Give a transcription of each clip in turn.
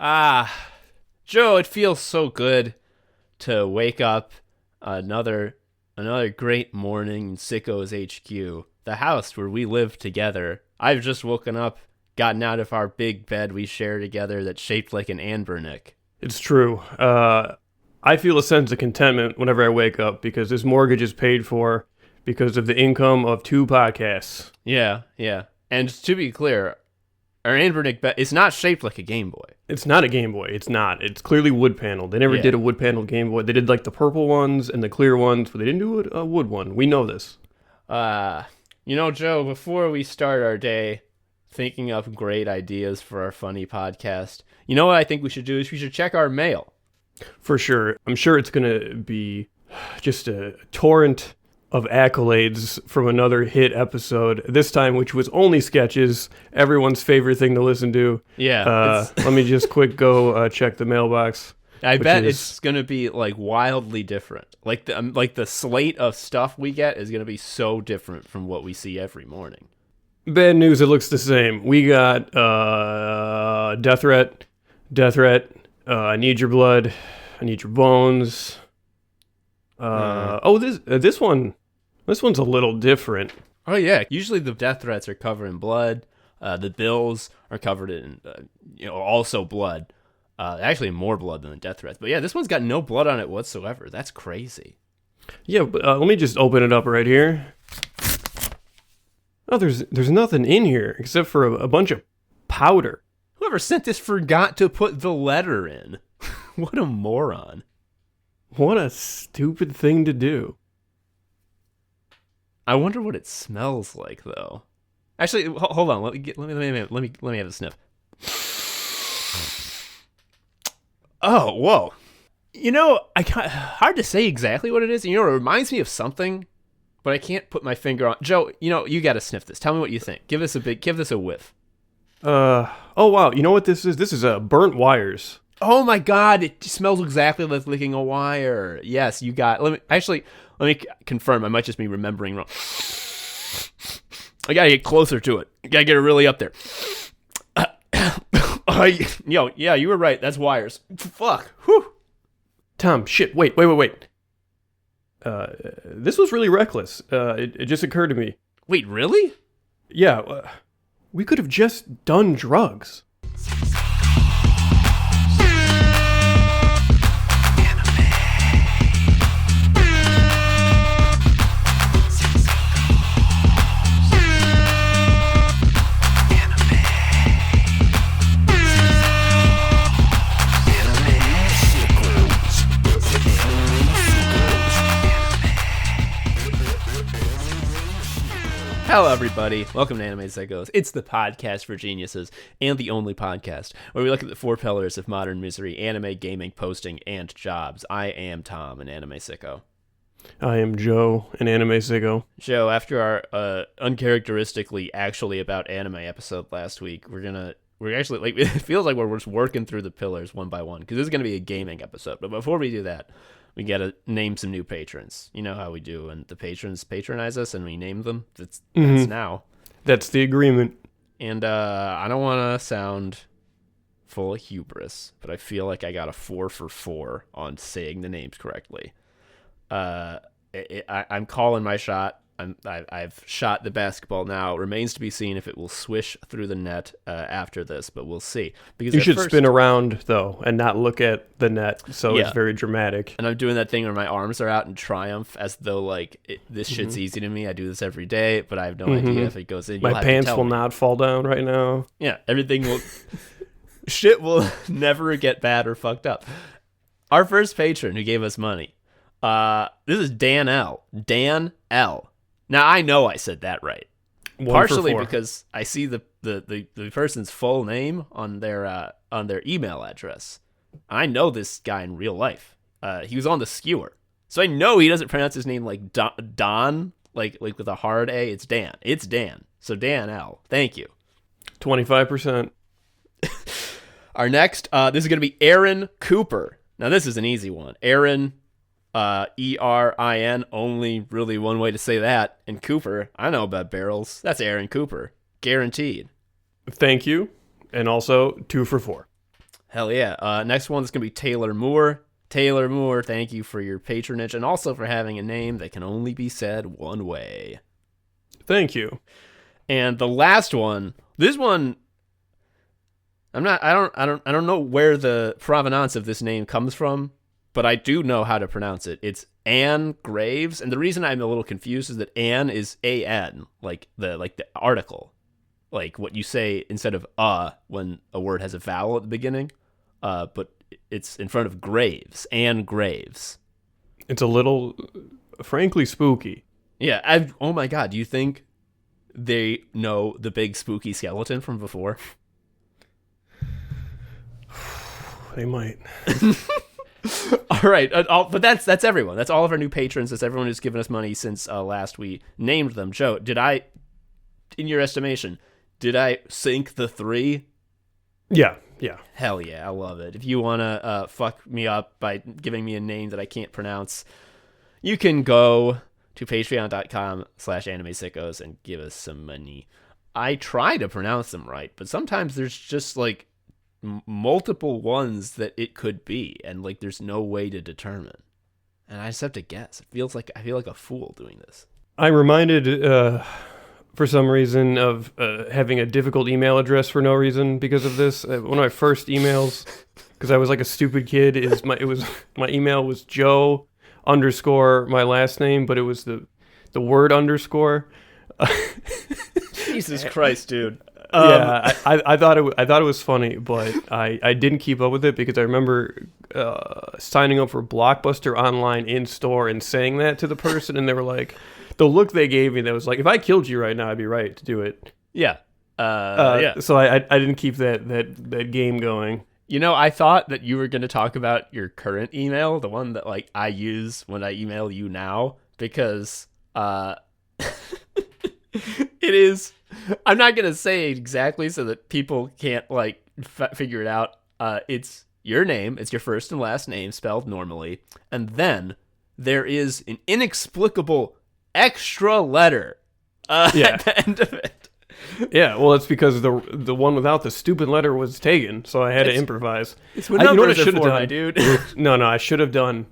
Ah, Joe, it feels so good to wake up another great morning in Sickos HQ, the house where we live together. I've just woken up, gotten out of our big bed we share together that's shaped like an Anbernick. It's true. I feel a sense of contentment whenever I wake up because this mortgage is paid for because of the income of 2 podcasts. Yeah. And to be clear, our Anbernick bed is not shaped like a Game Boy. It's not a Game Boy. It's not. It's clearly wood paneled. They never did a wood paneled Game Boy. They did like the purple ones and the clear ones, but they didn't do a wood one. We know this. Joe, before we start our day thinking up great ideas for our funny podcast, you know what I think we should do is we should check our mail. For sure. I'm sure it's going to be just a torrent of accolades from another hit episode, this time which was only sketches, everyone's favorite thing to listen to. Yeah. Let me just go check the mailbox. I bet it's going to be like wildly different. Like the slate of stuff we get is going to be so different from what we see every morning. Bad news, it looks the same. We got death threat, I need your blood, I need your bones. This one's a little different. Oh yeah, usually the death threats are covered in blood. The bills are covered in also blood. Actually more blood than the death threats. But yeah, this one's got no blood on it whatsoever. That's crazy. Yeah, but let me just open it up right here. Oh, there's nothing in here except for a bunch of powder. Whoever sent this forgot to put the letter in. What a moron. What a stupid thing to do. I wonder what it smells like, though. Actually, hold on. Let me have a sniff. Oh, whoa. Hard to say exactly what it is. It reminds me of something, but I can't put my finger on. Joe, you got to sniff this. Tell me what you think. Give this a whiff. Oh wow. You know what this is? This is burnt wires. Oh my God! It smells exactly like licking a wire. Yes, you got. Let me confirm. I might just be remembering wrong. I gotta get closer to it. I gotta get it really up there. Yeah, you were right. That's wires. Fuck. Whew. Tom, shit. Wait. This was really reckless. It just occurred to me. Wait, really? Yeah, we could have just done drugs. Hello, everybody. Welcome to Anime Sickos. It's the podcast for geniuses and the only podcast where we look at the 4 pillars of modern misery: anime, gaming, posting, and jobs. I am Tom, an anime sicko. I am Joe, an anime sicko. Joe, after our uncharacteristically actually about anime episode last week, we're actually it feels like we're just working through the pillars one by one because this is going to be a gaming episode. But before we do that, we got to name some new patrons. You know how we do, and the patrons patronize us, and we name them. That's now. That's the agreement. And I don't want to sound full of hubris, but I feel like I got a 4 for 4 on saying the names correctly. I'm calling my shot. I've shot the basketball now. It remains to be seen if it will swish through the net after this, but we'll see. Because you should spin around, though, and not look at the net, so it's very dramatic. And I'm doing that thing where my arms are out in triumph, as though, this shit's easy to me. I do this every day, but I have no idea if it goes in. My pants will not fall down right now. Yeah, everything will... shit will never get bad or fucked up. Our first patron who gave us money, this is Dan L. Dan L. Now, I know I said that right. Partially because I see the person's full name on their email address. I know this guy in real life. He was on the skewer. So I know he doesn't pronounce his name like Don, like with a hard A. It's Dan. It's Dan. So Dan L. Thank you. 25%. Our next, this is going to be Aaron Cooper. Now, this is an easy one. Aaron... E-R-I-N, only really one way to say that. And Cooper, I know about barrels. That's Aaron Cooper. Guaranteed. Thank you. And also 2 for 4. Hell yeah. Next one's going to be Taylor Moore. Taylor Moore, thank you for your patronage and also for having a name that can only be said one way. Thank you. And the last one, this one, I don't know where the provenance of this name comes from, but I do know how to pronounce it. It's Anne Graves, and the reason I'm a little confused is that Anne is A-N, like the article, like what you say instead of when a word has a vowel at the beginning, but it's in front of Graves, Anne Graves. It's a little, frankly, spooky. Yeah, oh my god, do you think they know the big spooky skeleton from before? They might. All right, but that's everyone. That's all of our new patrons. That's everyone who's given us money since last we named them. Joe, did I, in your estimation, did I sink the 3? Yeah. Hell yeah, I love it. If you want to fuck me up by giving me a name that I can't pronounce, you can go to patreon.com/animesickos and give us some money. I try to pronounce them right, but sometimes there's just like multiple ones that it could be, and like there's no way to determine. And I just have to guess. I feel like a fool doing this. I'm reminded, for some reason, of having a difficult email address for no reason because of this. One of my first emails, because I was like a stupid kid, my email was Joe _ my last name, but it was the word underscore. Jesus Christ, dude. Yeah, I thought it was funny, but I didn't keep up with it because I remember signing up for Blockbuster Online in store and saying that to the person, and they were like, the look they gave me, that was like, if I killed you right now, I'd be right to do it. Yeah. So I didn't keep that game going. You know, I thought that you were going to talk about your current email, the one that like I use when I email you now, because it is. I'm not going to say it exactly so that people can't like figure it out. It's your name. It's your first and last name spelled normally. And then there is an inexplicable extra letter at the end of it. Yeah, well, it's because the one without the stupid letter was taken, so I had to improvise. It's what numbers are for, done, my dude. No, I should have done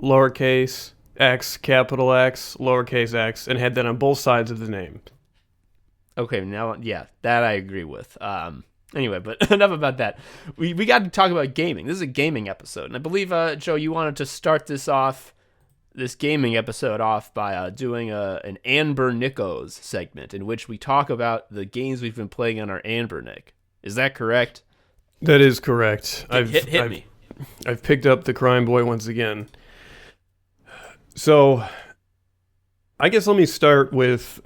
lowercase x, capital X, lowercase x, and had that on both sides of the name. Okay, now, yeah, that I agree with. Anyway, but enough about that. We got to talk about gaming. This is a gaming episode, and I believe, Joe, you wanted to start this gaming episode off by doing an Amber Nickos segment in which we talk about the games we've been playing on our Amber Nick. Is that correct? That is correct. Hit me. I've picked up the Crime Boy once again. So, I guess let me start with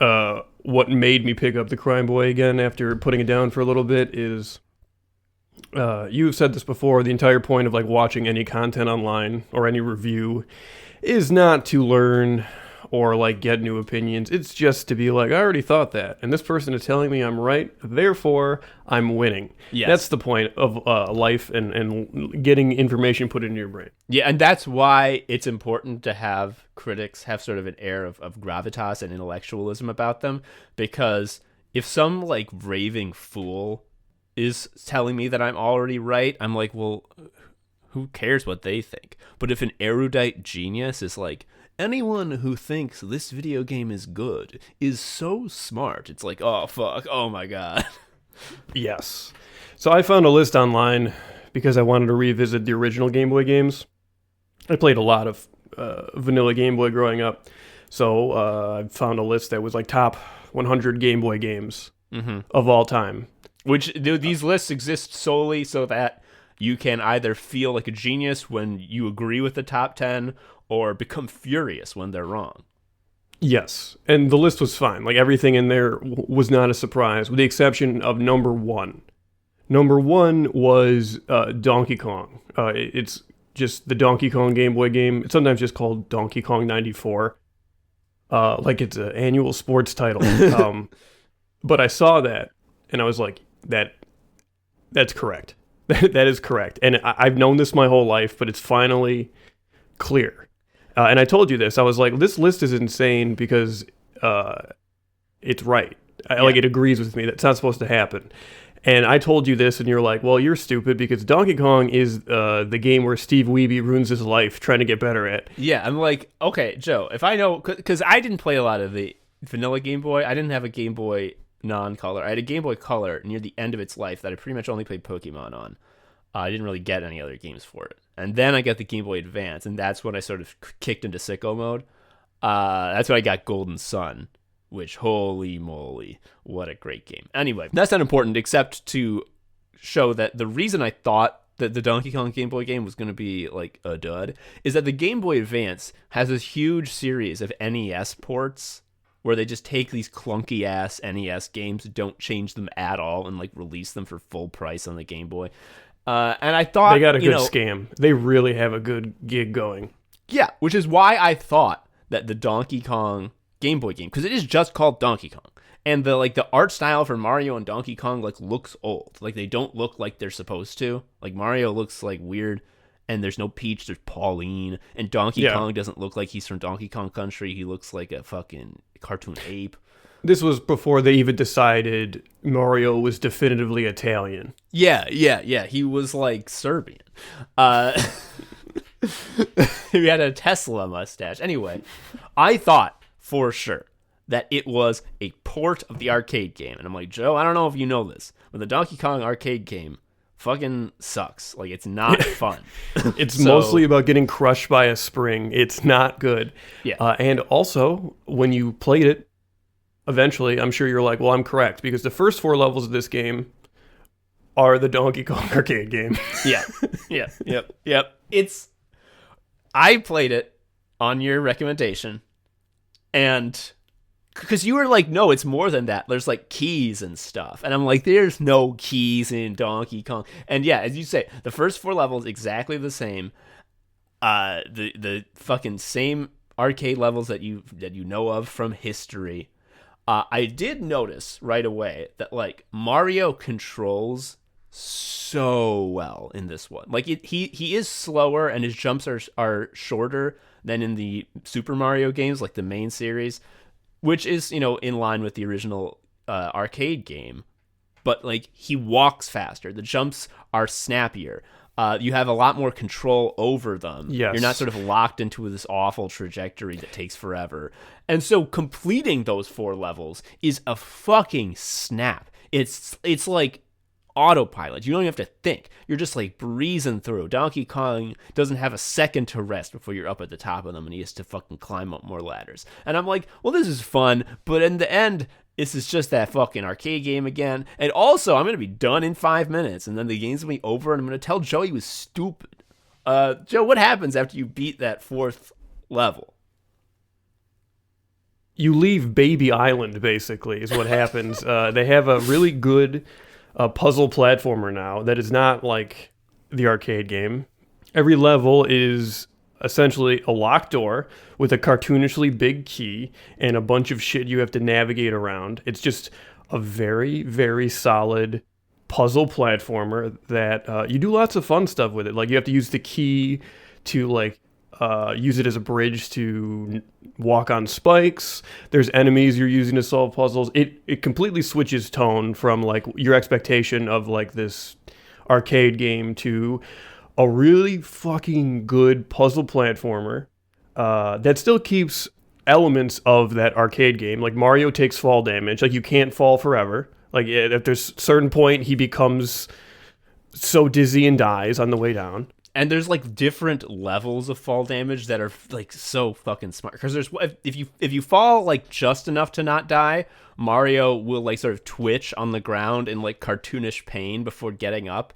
what made me pick up the Crime Boy again after putting it down for a little bit is, you've said this before, the entire point of like watching any content online or any review is not to learn or like get new opinions. It's just to be like, I already thought that, and this person is telling me I'm right, therefore I'm winning. Yes. That's the point of life and getting information put into your brain. Yeah, and that's why it's important to have critics have sort of an air of gravitas and intellectualism about them, because if some like raving fool is telling me that I'm already right, I'm like, well, who cares what they think? But if an erudite genius is like, anyone who thinks this video game is good is so smart, it's like, oh, fuck, oh my god. Yes. So I found a list online because I wanted to revisit the original Game Boy games. I played a lot of vanilla Game Boy growing up. So I found a list that was like top 100 Game Boy games of all time. Which these lists exist solely so that you can either feel like a genius when you agree with the top 10 or become furious when they're wrong. Yes, and the list was fine. Like everything in there was not a surprise, with the exception of number 1. Number 1 was Donkey Kong. It's just the Donkey Kong Game Boy game. It's sometimes just called Donkey Kong 94. Like it's an annual sports title. But I saw that, and I was like, that's correct. That is correct. And I've known this my whole life, but it's finally clear. And I told you this. I was like, this list is insane because it's right. Like it agrees with me. That's not supposed to happen. And I told you this, and you're like, well, you're stupid because Donkey Kong is the game where Steve Wiebe ruins his life trying to get better at. Yeah, I'm like, okay, Joe, if I know, because I didn't play a lot of the vanilla Game Boy. I didn't have a Game Boy non-color. I had a Game Boy Color near the end of its life that I pretty much only played Pokemon on. I didn't really get any other games for it. And then I got the Game Boy Advance, and that's when I sort of kicked into sicko mode. That's when I got Golden Sun, which, holy moly, what a great game. Anyway, that's not important except to show that the reason I thought that the Donkey Kong Game Boy game was going to be like a dud is that the Game Boy Advance has this huge series of NES ports where they just take these clunky ass NES games, don't change them at all, and like release them for full price on the Game Boy. And I thought they got a good scam. They really have a good gig going. Yeah, which is why I thought that the Donkey Kong Game Boy game, because it is just called Donkey Kong, and the art style for Mario and Donkey Kong like looks old. Like they don't look like they're supposed to. Like Mario looks like weird, and there's no Peach, there's Pauline, and Donkey Kong doesn't look like he's from Donkey Kong Country. He looks like a fucking cartoon ape. This was before they even decided Mario was definitively Italian. Yeah. He was like Serbian. He had a Tesla mustache. Anyway, I thought for sure that it was a port of the arcade game. And I'm like, Joe, I don't know if you know this, but the Donkey Kong arcade game fucking sucks. Like, it's not fun. It's mostly about getting crushed by a spring. It's not good. Yeah. And also, when you played it, eventually, I'm sure you're like, well, I'm correct, because the first 4 levels of this game are the Donkey Kong arcade game. Yep. I played it on your recommendation, and because you were like, no, it's more than that. There's like keys and stuff. And I'm like, there's no keys in Donkey Kong. And yeah, as you say, the first 4 levels exactly the same. The fucking same arcade levels that you know of from history. I did notice right away that like Mario controls so well in this one. Like he is slower and his jumps are shorter than in the Super Mario games, like the main series, which is, in line with the original arcade game. But like he walks faster. The jumps are snappier. You have a lot more control over them. Yes. You're not sort of locked into this awful trajectory that takes forever. And so completing those 4 levels is a fucking snap. It's like autopilot. You don't even have to think. You're just like breezing through. Donkey Kong doesn't have a second to rest before you're up at the top of them, and he has to fucking climb up more ladders. And I'm like, well, this is fun, but in the end, this is just that fucking arcade game again. And also, I'm going to be done in 5 minutes, and then the game's going to be over, and I'm going to tell Joe he was stupid. Joe, what happens after you beat that 4th level? You leave Baby Island, basically, is what happens. They have a really good puzzle platformer now that is not like the arcade game. Every level is essentially a locked door with a cartoonishly big key and a bunch of shit you have to navigate around. It's just a very, very solid puzzle platformer that you do lots of fun stuff with it. Like you have to use the key to like use it as a bridge to walk on spikes. There's enemies you're using to solve puzzles. It completely switches tone from like your expectation of like this arcade game to a really fucking good puzzle platformer that still keeps elements of that arcade game. Like Mario takes fall damage. Like you can't fall forever. Like at there's a certain point he becomes so dizzy and dies on the way down. And there's like different levels of fall damage that are like so fucking smart. Because there's if you fall like just enough to not die, Mario will like sort of twitch on the ground in like cartoonish pain before getting up.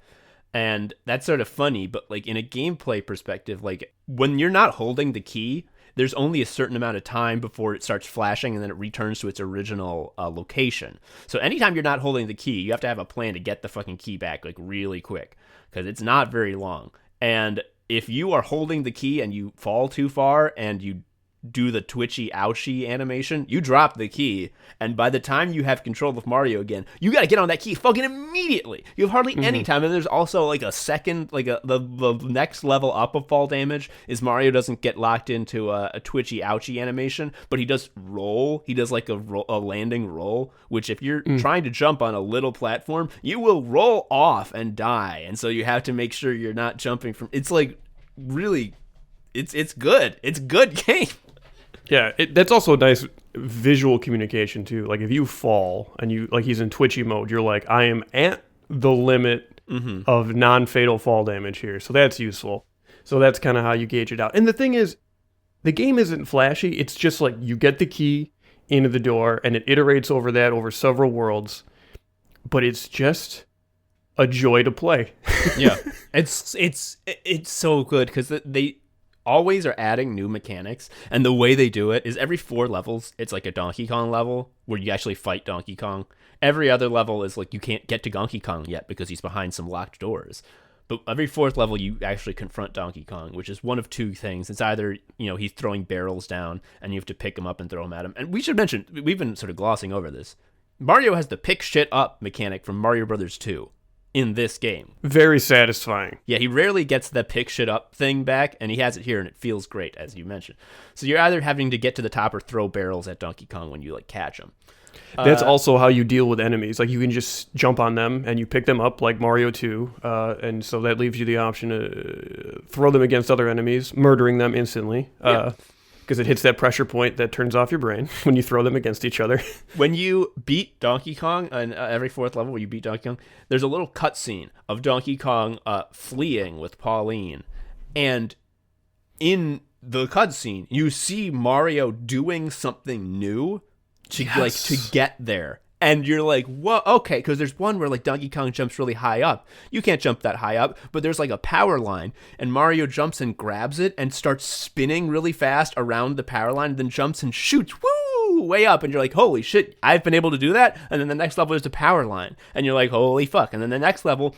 And that's sort of funny, but like in a gameplay perspective, like when you're not holding the key, there's only a certain amount of time before it starts flashing and then it returns to its original location. So anytime you're not holding the key, you have to have a plan to get the fucking key back like really quick because it's not very long. And if you are holding the key and you fall too far and you do the twitchy ouchie animation, you drop the key, and by the time you have control of Mario again, you gotta get on that key fucking immediately. You have hardly any time, and there's also like a second, like the next level up of fall damage is Mario doesn't get locked into a twitchy ouchie animation, but he does roll. He does like a landing roll, which if you're trying to jump on a little platform, you will roll off and die, and so you have to make sure you're not jumping from. It's like really, it's good. It's a good game. Yeah, that's also nice visual communication too. Like if you fall and you like he's in twitchy mode, you're like, I am at the limit of non-fatal fall damage here. So that's useful. So that's kind of how you gauge it out. And the thing is, the game isn't flashy. It's just like you get the key into the door and it iterates over that over several worlds. But it's just a joy to play. Yeah, it's so good because they always are adding new mechanics, and the way they do it is every 4 levels it's like a Donkey Kong level where you actually fight Donkey Kong. Every other level is like you can't get to Donkey Kong yet because he's behind some locked doors, but every 4th level you actually confront Donkey Kong, which is one of 2 things. It's either, you know, he's throwing barrels down and you have to pick him up and throw him at him. And we should mention, we've been sort of glossing over this, Mario has the pick shit up mechanic from Mario Brothers 2 in this game. Very satisfying. Yeah, he rarely gets the pick shit up thing back, and he has it here, and it feels great, as you mentioned. So you're either having to get to the top or throw barrels at Donkey Kong when you like catch him. That's also how you deal with enemies. Like you can just jump on them and you pick them up like Mario 2, and so that leaves you the option to throw them against other enemies, murdering them instantly. Because it hits that pressure point that turns off your brain when you throw them against each other. When you beat Donkey Kong, on every 4th level where you beat Donkey Kong, there's a little cutscene of Donkey Kong fleeing with Pauline. And in the cutscene, you see Mario doing something new to get there. And you're like, whoa, okay, because there's one where like Donkey Kong jumps really high up. You can't jump that high up, but there's like a power line, and Mario jumps and grabs it and starts spinning really fast around the power line, and then jumps and shoots, woo, way up, and you're like, holy shit, I've been able to do that? And then the next level is the power line, and you're like, holy fuck. And then the next level,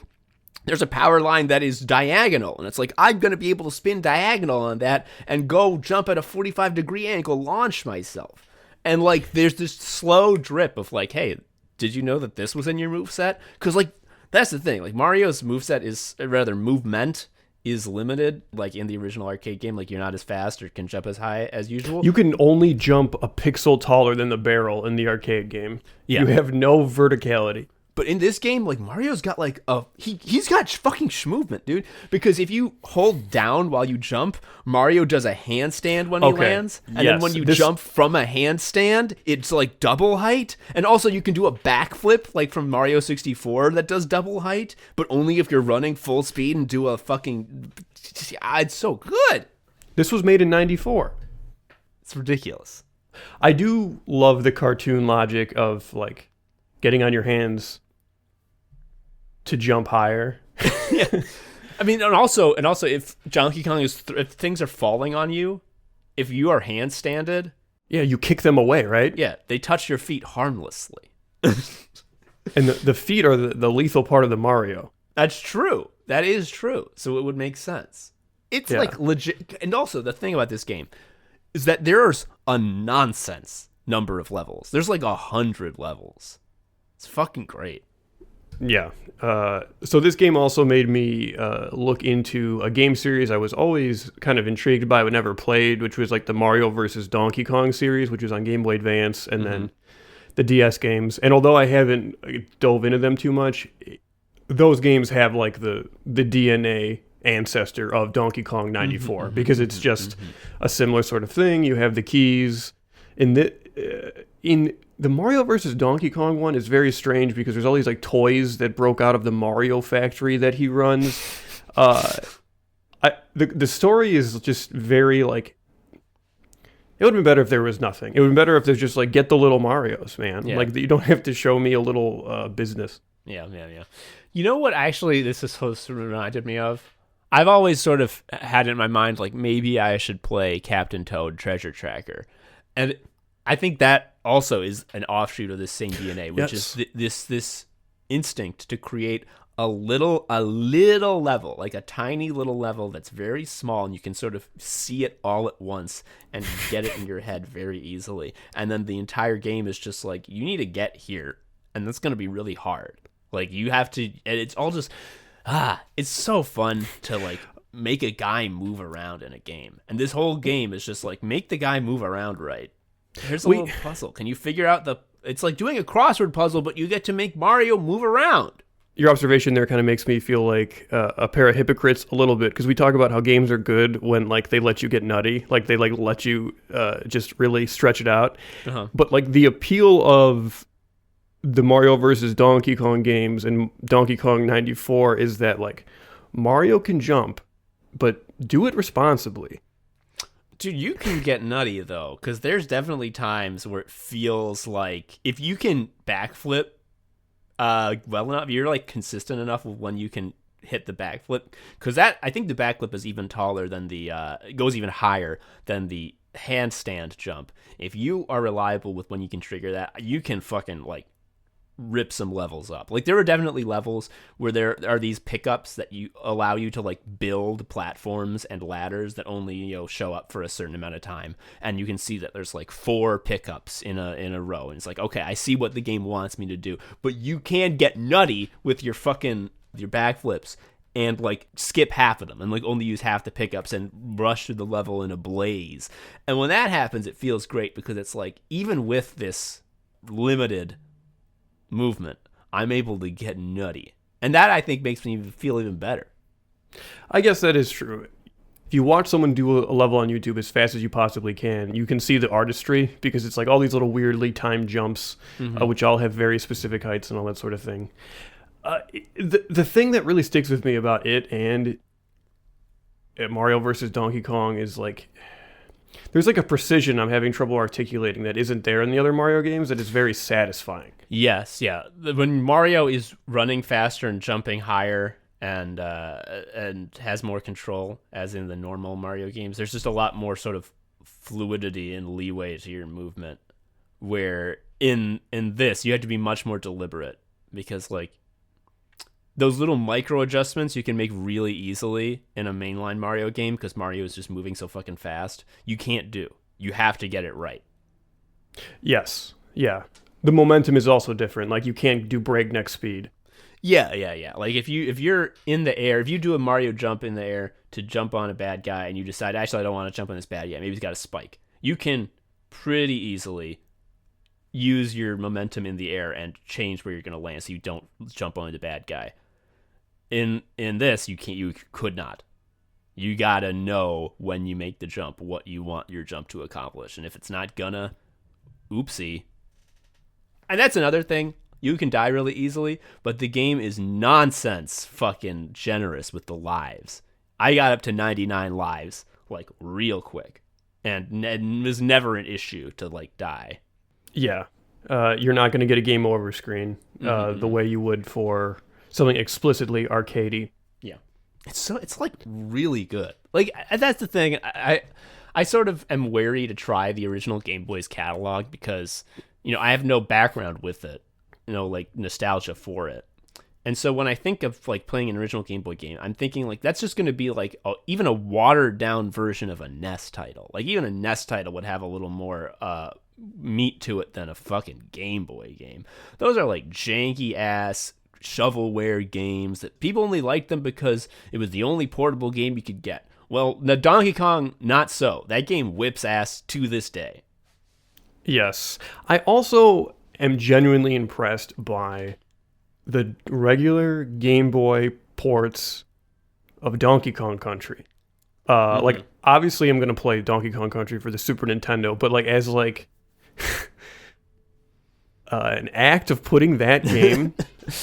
there's a power line that is diagonal, and it's like, I'm going to be able to spin diagonal on that and go jump at a 45-degree angle, launch myself. And, like, there's this slow drip of, like, hey, did you know that this was in your moveset? Because, like, that's the thing. Like, Mario's moveset is, rather, movement is limited. Like, in the original arcade game, like, you're not as fast or can jump as high as usual. You can only jump a pixel taller than the barrel in the arcade game. Yeah. You have no verticality. But in this game, like, Mario's got, like, he's got fucking movement, dude. Because if you hold down while you jump, Mario does a handstand when he lands. And then when you jump from a handstand, it's, like, double height. And also you can do a backflip, like, from Mario 64 that does double height. But only if you're running full speed and do a fucking... It's so good. This was made in 94. It's ridiculous. I do love the cartoon logic of, like, getting on your hands to jump higher. Yeah. I mean, and also if Donkey Kong if things are falling on you, if you are handstanded, yeah, you kick them away, right? Yeah, they touch your feet harmlessly. And the feet are the lethal part of the Mario. That's true. That is true. So it would make sense. It's like legit. And also the thing about this game is that there's a nonsense number of levels. There's like 100 levels. It's fucking great. Yeah. So this game also made me look into a game series I was always kind of intrigued by but never played, which was like the Mario versus Donkey Kong series, which was on Game Boy Advance, and then the DS games. And although I haven't dove into them too much, those games have like the DNA ancestor of Donkey Kong 94 because it's just a similar sort of thing. You have the keys. In the Mario versus Donkey Kong one is very strange because there's all these like toys that broke out of the Mario factory that he runs. The story is just very like, it would have been better if there was nothing. It would have been better if there's just like, get the little Marios, man. Yeah. Like you don't have to show me a little business. Yeah. You know what actually this is supposed to reminded me of? I've always sort of had it in my mind like maybe I should play Captain Toad Treasure Tracker. And I think that also is an offshoot of this same DNA, which is this instinct to create a little level, like a tiny little level that's very small, and you can sort of see it all at once and get it in your head very easily. And then the entire game is just like, you need to get here, and that's going to be really hard. Like, you have to, and it's all just, it's so fun to like make a guy move around in a game. And this whole game is just like, make the guy move around right. Here's a little puzzle. Can you figure out it's like doing a crossword puzzle, but you get to make Mario move around. Your observation there kind of makes me feel like a pair of hypocrites a little bit, because we talk about how games are good when like they let you get nutty, like they like let you just really stretch it out. But like the appeal of the Mario versus Donkey Kong games and Donkey Kong 94 is that like Mario can jump, but do it responsibly. Dude, you can get nutty though, because there's definitely times where it feels like if you can backflip well enough, you're like consistent enough with when you can hit the backflip, because I think the backflip is even taller than it goes even higher than the handstand jump. If you are reliable with when you can trigger that, you can fucking like rip some levels up. Like there are definitely levels where there are these pickups that you allow you to like build platforms and ladders that only show up for a certain amount of time, and you can see that there's like 4 pickups in a row, and it's like, okay, I see what the game wants me to do, but you can get nutty with your backflips and like skip half of them and like only use half the pickups and rush through the level in a blaze. And when that happens, it feels great, because it's like, even with this limited movement, I'm able to get nutty, and that I think makes me feel even better. I guess that is true. If you watch someone do a level on YouTube as fast as you possibly can, you can see the artistry, because it's like all these little weirdly timed jumps, which all have very specific heights and all that sort of thing. The thing that really sticks with me about it and Mario versus Donkey Kong is like, there's like a precision I'm having trouble articulating that isn't there in the other Mario games that is very satisfying. Yes, yeah. When Mario is running faster and jumping higher and has more control, as in the normal Mario games, there's just a lot more sort of fluidity and leeway to your movement. Where in this, you have to be much more deliberate, because like those little micro adjustments you can make really easily in a mainline Mario game, because Mario is just moving so fucking fast, you can't do. You have to get it right. Yes. Yeah. The momentum is also different. Like, you can't do breakneck speed. Yeah. Like if you're in the air, if you do a Mario jump in the air to jump on a bad guy, and you decide, actually I don't want to jump on this bad guy, maybe he's got a spike, you can pretty easily use your momentum in the air and change where you're going to land so you don't jump on the bad guy. In this, you could not. You gotta know when you make the jump what you want your jump to accomplish, and if it's not gonna, oopsie. And that's another thing. You can die really easily, but the game is nonsense fucking generous with the lives. I got up to 99 lives like real quick, and it was never an issue to like die. Yeah, you're not gonna get a game over screen the way you would for something explicitly arcadey. Yeah. It's like really good. Like, that's the thing. I sort of am wary to try the original Game Boy's catalog, because, I have no background with it, like nostalgia for it. And so when I think of like playing an original Game Boy game, I'm thinking like that's just going to be like even a watered down version of a NES title. Like even a NES title would have a little more meat to it than a fucking Game Boy game. Those are like janky ass shovelware games that people only liked them because it was the only portable game you could get. Well, the Donkey Kong, not so. That game whips ass to this day. Yes. I also am genuinely impressed by the regular Game Boy ports of Donkey Kong Country. Like, obviously I'm going to play Donkey Kong Country for the Super Nintendo, but like as like an act of putting that game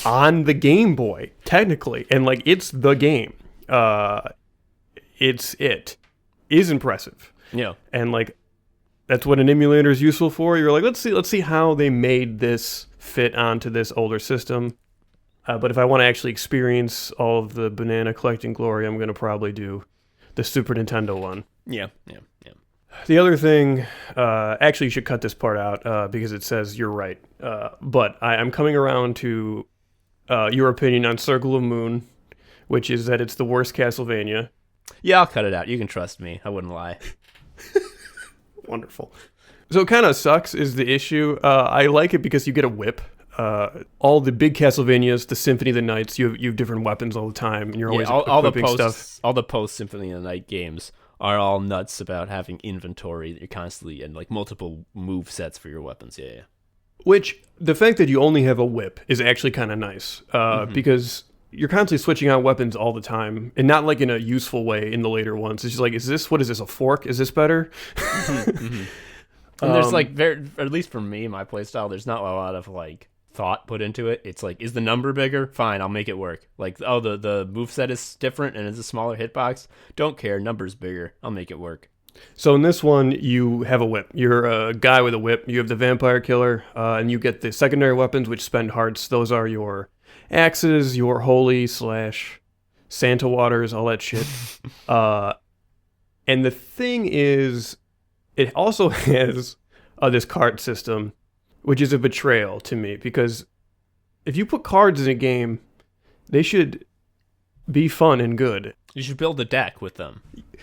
on the Game Boy, technically, and like it's the game. It is impressive. Yeah. And like that's what an emulator is useful for. You're like, let's see how they made this fit onto this older system. But if I want to actually experience all of the banana collecting glory, I'm going to probably do the Super Nintendo one. Yeah. The other thing, actually you should cut this part out because it says you're right. But I'm coming around to your opinion on Circle of Moon, which is that it's the worst Castlevania. Yeah, I'll cut it out. You can trust me. I wouldn't lie. Wonderful. So it kind of sucks is the issue. I like it because you get a whip. All the big Castlevanias, the Symphony of the Nights, you have different weapons all the time, and you're always equipping stuff. All the post Symphony of the Night games are all nuts about having inventory that you're constantly and like multiple move sets for your weapons. Yeah. Which the fact that you only have a whip is actually kind of nice because you're constantly switching out weapons all the time, and not like in a useful way in the later ones. It's just like, what is this, a fork? Is this better? And there's like, at least for me, my playstyle, there's not a lot of like thought put into it. It's like, is the number bigger? Fine, I'll make it work. Like, oh, the moveset is different and it's a smaller hitbox. Don't care, number's bigger. I'll make it work. So in this one, you have a whip. You're a guy with a whip. You have the vampire killer, and you get the secondary weapons, which spend hearts. Those are your axes, your holy / Santa waters, all that shit. And the thing is, it also has this card system, which is a betrayal to me, because if you put cards in a game, they should be fun and good. You should build a deck with them.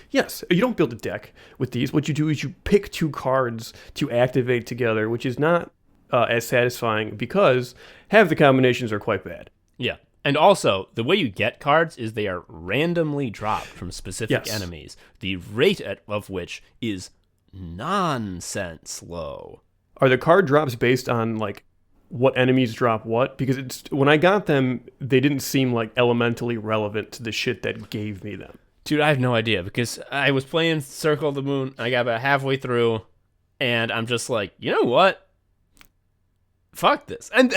Yes, you don't build a deck with these. What you do is you pick 2 cards to activate together, which is not as satisfying because half the combinations are quite bad. Yeah. And also, the way you get cards is they are randomly dropped from specific enemies, the rate of which is nonsense low. Are the card drops based on like what enemies drop what? Because when I got them, they didn't seem like elementally relevant to the shit that gave me them. Dude, I have no idea, because I was playing Circle of the Moon, I got about halfway through, and I'm just like, you know what? Fuck this. And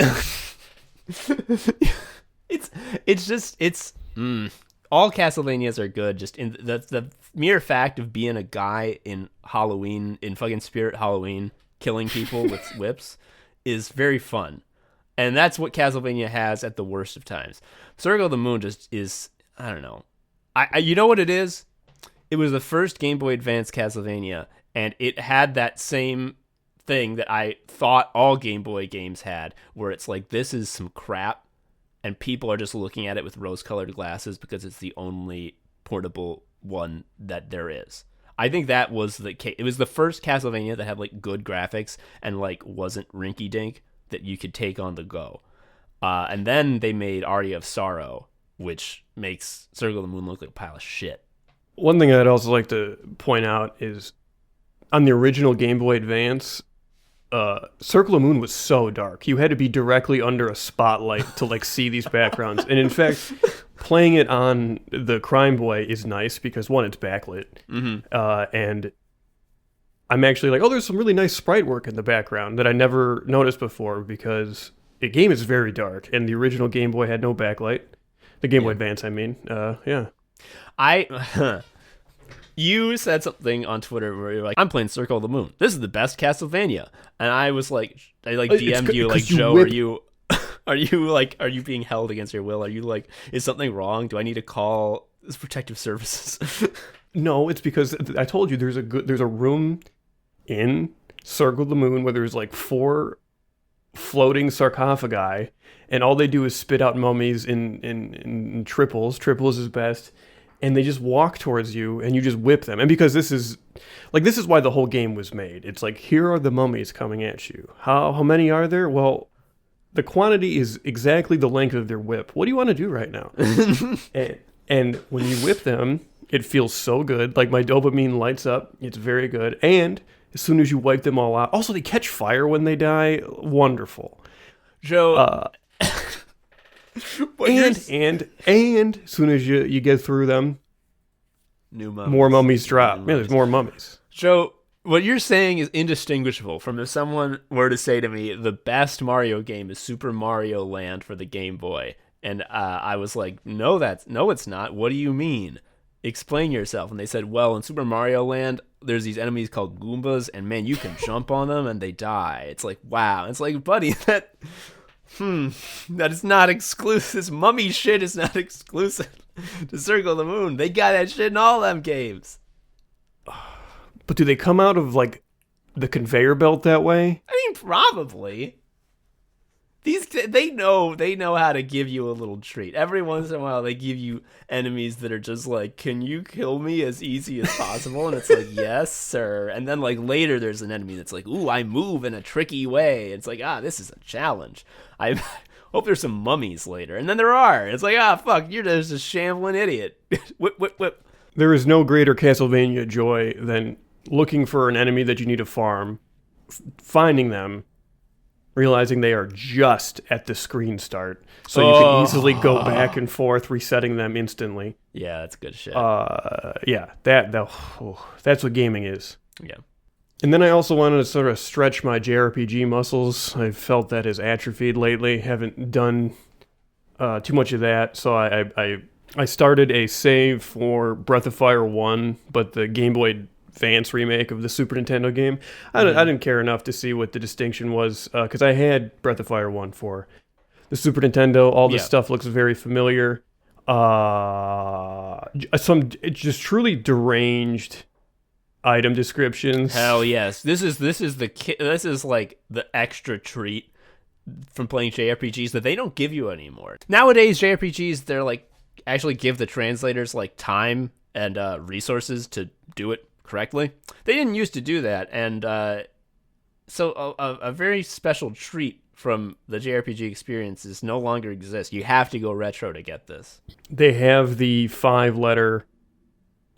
all Castlevanias are good. Just in the mere fact of being a guy in Halloween, in fucking Spirit Halloween, killing people with whips is very fun. And that's what Castlevania has at the worst of times. Circle of the Moon just is, I don't know. You know what it is? It was the first Game Boy Advance Castlevania, and it had that same thing that I thought all Game Boy games had, where it's like, this is some crap, and people are just looking at it with rose-colored glasses because it's the only portable one that there is. I think that was the case. It was the first Castlevania that had like good graphics and like wasn't rinky-dink that you could take on the go. And then they made Aria of Sorrow, which makes Circle of the Moon look like a pile of shit. One thing I'd also like to point out is on the original Game Boy Advance, Circle of the Moon was so dark. You had to be directly under a spotlight to like see these backgrounds. And in fact, playing it on the Crime Boy is nice because one, it's backlit, and I'm actually like, oh, there's some really nice sprite work in the background that I never noticed before because the game is very dark, and the original Game Boy had no backlight. The Game Boy Advance, I mean. You said something on Twitter where you're like, I'm playing Circle of the Moon. This is the best Castlevania. And I was like, I like DM'd you like, Joe, are you being held against your will? Are you like, is something wrong? Do I need to call protective services? No, it's because I told you there's a room in Circle of the Moon where there's like 4 floating sarcophagi, and all they do is spit out mummies in triples. Triples is best. And they just walk towards you, and you just whip them. And because this is why the whole game was made. It's like, here are the mummies coming at you. How many are there? Well, the quantity is exactly the length of their whip. What do you want to do right now? and when you whip them, it feels so good. Like, my dopamine lights up. It's very good. And as soon as you wipe them all out, also they catch fire when they die. Wonderful. Joe. And as soon as you get through them, more mummies drop. Yeah, there's more mummies. Joe, what you're saying is indistinguishable from if someone were to say to me, the best Mario game is Super Mario Land for the Game Boy. And I was like, no, it's not. What do you mean? Explain yourself. And they said, well, in Super Mario Land, there's these enemies called Goombas, and man, you can jump on them and they die. It's like, wow. It's like, buddy, that is not exclusive. This mummy shit is not exclusive to Circle of the Moon. They got that shit in all them games. But do they come out of like the conveyor belt that way? I mean, probably. they know how to give you a little treat. Every once in a while, they give you enemies that are just like, "Can you kill me as easy as possible?" And it's like, "Yes, sir." And then like later, there's an enemy that's like, "Ooh, I move in a tricky way." It's like, this is a challenge. I hope there's some mummies later. And then there are. It's like, fuck, you're just a shambling idiot. Whip, whip, whip. There is no greater Castlevania joy than looking for an enemy that you need to farm, finding them, realizing they are just at the screen start, so you can easily go back and forth, resetting them instantly. Yeah, that's good shit. That's what gaming is. Yeah. And then I also wanted to sort of stretch my JRPG muscles. I've felt that has atrophied lately. Haven't done too much of that, so I started a save for Breath of Fire 1, but the Game Boy Advance remake of the Super Nintendo game. I didn't care enough to see what the distinction was, because I had Breath of Fire 1 for the Super Nintendo. All this stuff looks very familiar. Some just truly deranged item descriptions. Hell yes. This is like the extra treat from playing JRPGs that they don't give you anymore. Nowadays, JRPGs, they're like, actually give the translators like time and resources to do it correctly. They didn't used to do that, and so a very special treat from the JRPG experiences no longer exists. You have to go retro to get this. They have the 5-letter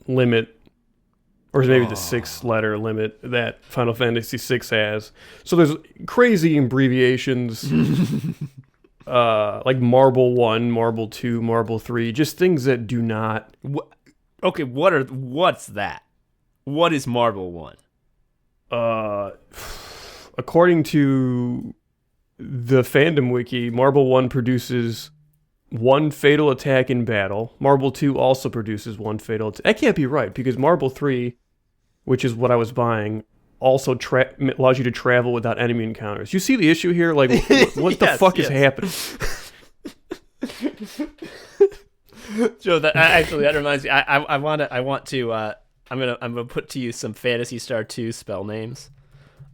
limit, or maybe the 6-letter limit that Final Fantasy VI has. So there's crazy abbreviations, like Marble 1, Marble 2, Marble 3, just things that do not... Okay, what's that? What is Marble 1? According to the fandom wiki, Marble 1 produces 1 fatal attack in battle. Marble 2 also produces 1 fatal attack. That can't be right, because Marble 3, which is what I was buying, also allows you to travel without enemy encounters. You see the issue here? Like, what the fuck is happening? Joe, that reminds me. I'm gonna put to you some Phantasy Star 2 spell names.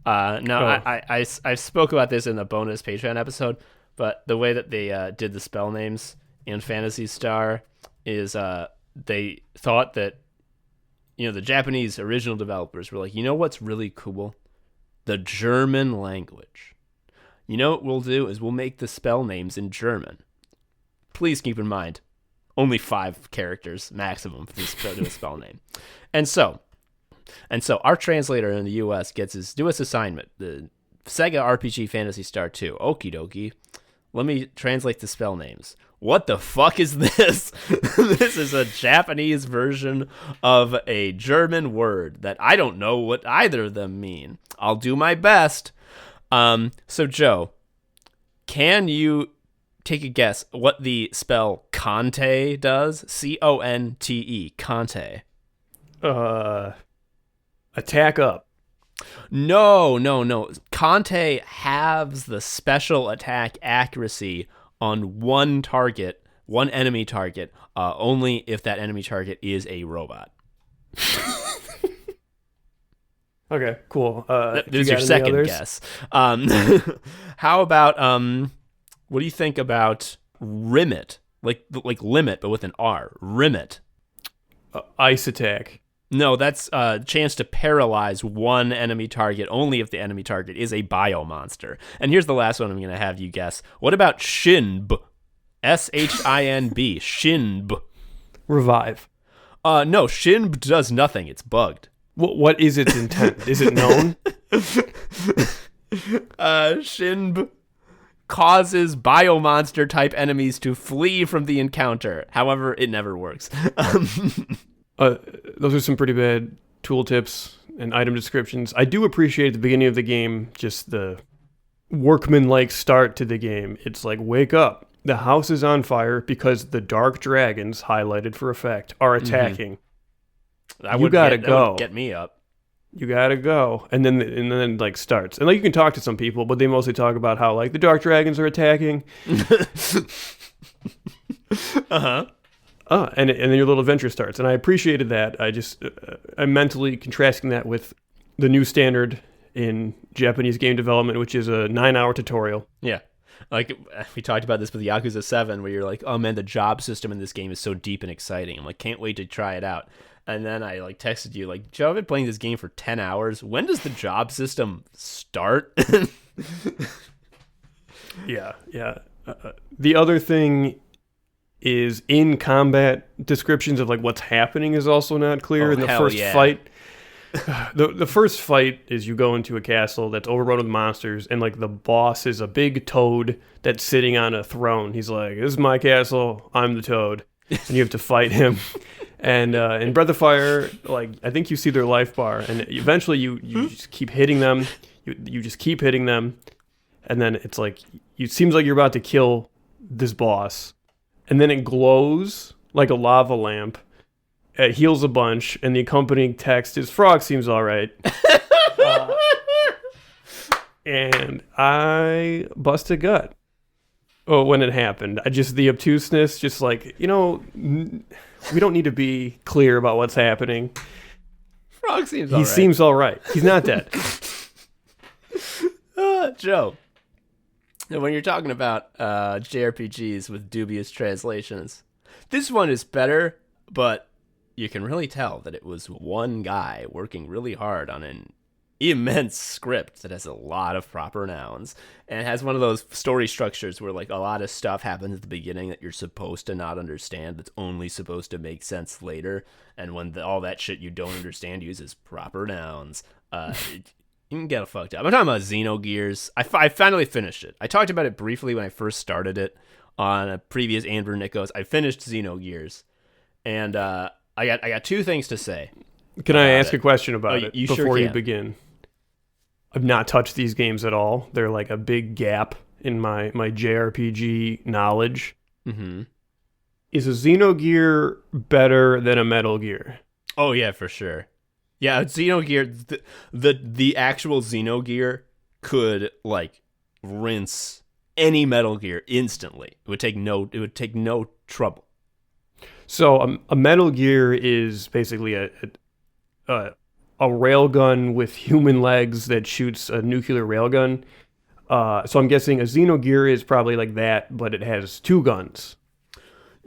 I spoke about this in the bonus Patreon episode, but the way that they did the spell names in Phantasy Star is they thought that, the Japanese original developers were like, what's really cool? The German language. What we'll do is we'll make the spell names in German. Please keep in mind, only 5 characters maximum for this spell name. And so our translator in the U.S. gets his newest assignment, the Sega RPG Phantasy Star 2. Okie dokie. Let me translate the spell names. What the fuck is this? This is a Japanese version of a German word that I don't know what either of them mean. I'll do my best. So Joe, can you take a guess what the spell Conte does? Conte. Conte. Attack up. No. Conte halves the special attack accuracy on one enemy target, only if that enemy target is a robot. Okay, cool. There's your second guess. How about what do you think about Rimit? Like limit, but with an R. Rimit. Ice attack. No, that's a chance to paralyze one enemy target only if the enemy target is a bio monster. And here's the last one I'm going to have you guess. What about Shinb? Shinb. Shinb. Revive. No, Shinb does nothing. It's bugged. What is its intent? Is it known? Shinb causes bio monster type enemies to flee from the encounter. However, it never works. Those are some pretty bad tooltips and item descriptions. I do appreciate at the beginning of the game just the workman-like start to the game. It's like, wake up. The house is on fire because the dark dragons, highlighted for effect, are attacking. You gotta go. That would get me up. You gotta go. And then like starts. And like you can talk to some people, but they mostly talk about how like the dark dragons are attacking. Uh-huh. And then your little adventure starts. And I appreciated that. I'm mentally contrasting that with the new standard in Japanese game development, which is a 9-hour tutorial. Yeah. Like, we talked about this with Yakuza 7, where you're like, oh man, the job system in this game is so deep and exciting. I'm like, can't wait to try it out. And then I like texted you like, Joe, I've been playing this game for 10 hours. When does the job system start? Yeah. The other thing is in combat descriptions of like what's happening is also not clear in the first fight. The first fight is you go into a castle that's overrun with monsters, and like the boss is a big toad that's sitting on a throne. He's like, "This is my castle. I'm the toad," and you have to fight him. And in Breath of Fire, like I think you see their life bar, and eventually you just keep hitting them. You just keep hitting them, and then it's like it seems like you're about to kill this boss, and then it glows like a lava lamp. It heals a bunch, and the accompanying text is "Frog seems all right." And I bust a gut. Oh, when it happened, the obtuseness, just like, we don't need to be clear about what's happening. Frog seems all right. He seems all right. He's not dead. Joe, when you're talking about JRPGs with dubious translations, this one is better, but you can really tell that it was one guy working really hard on an immense script that has a lot of proper nouns and has one of those story structures where like a lot of stuff happens at the beginning that you're supposed to not understand, that's only supposed to make sense later, and when all that shit you don't understand uses proper nouns, you can get fucked up. I'm talking about Xenogears. I finally finished it. I talked about it briefly when I first started it on a previous Amber Nickos. I finished Xenogears, and I got two things to say. Can I ask a question about it you before sure you begin? I've not touched these games at all. They're like a big gap in my JRPG knowledge. Mm-hmm. Is a Xenogear better than a Metal Gear? Oh yeah, for sure. Yeah, Xenogear, the actual Xenogear could like rinse any Metal Gear instantly. It would take no trouble. So a Metal Gear is basically a railgun with human legs that shoots a nuclear railgun. So I'm guessing a Xenogear is probably like that, but it has two guns.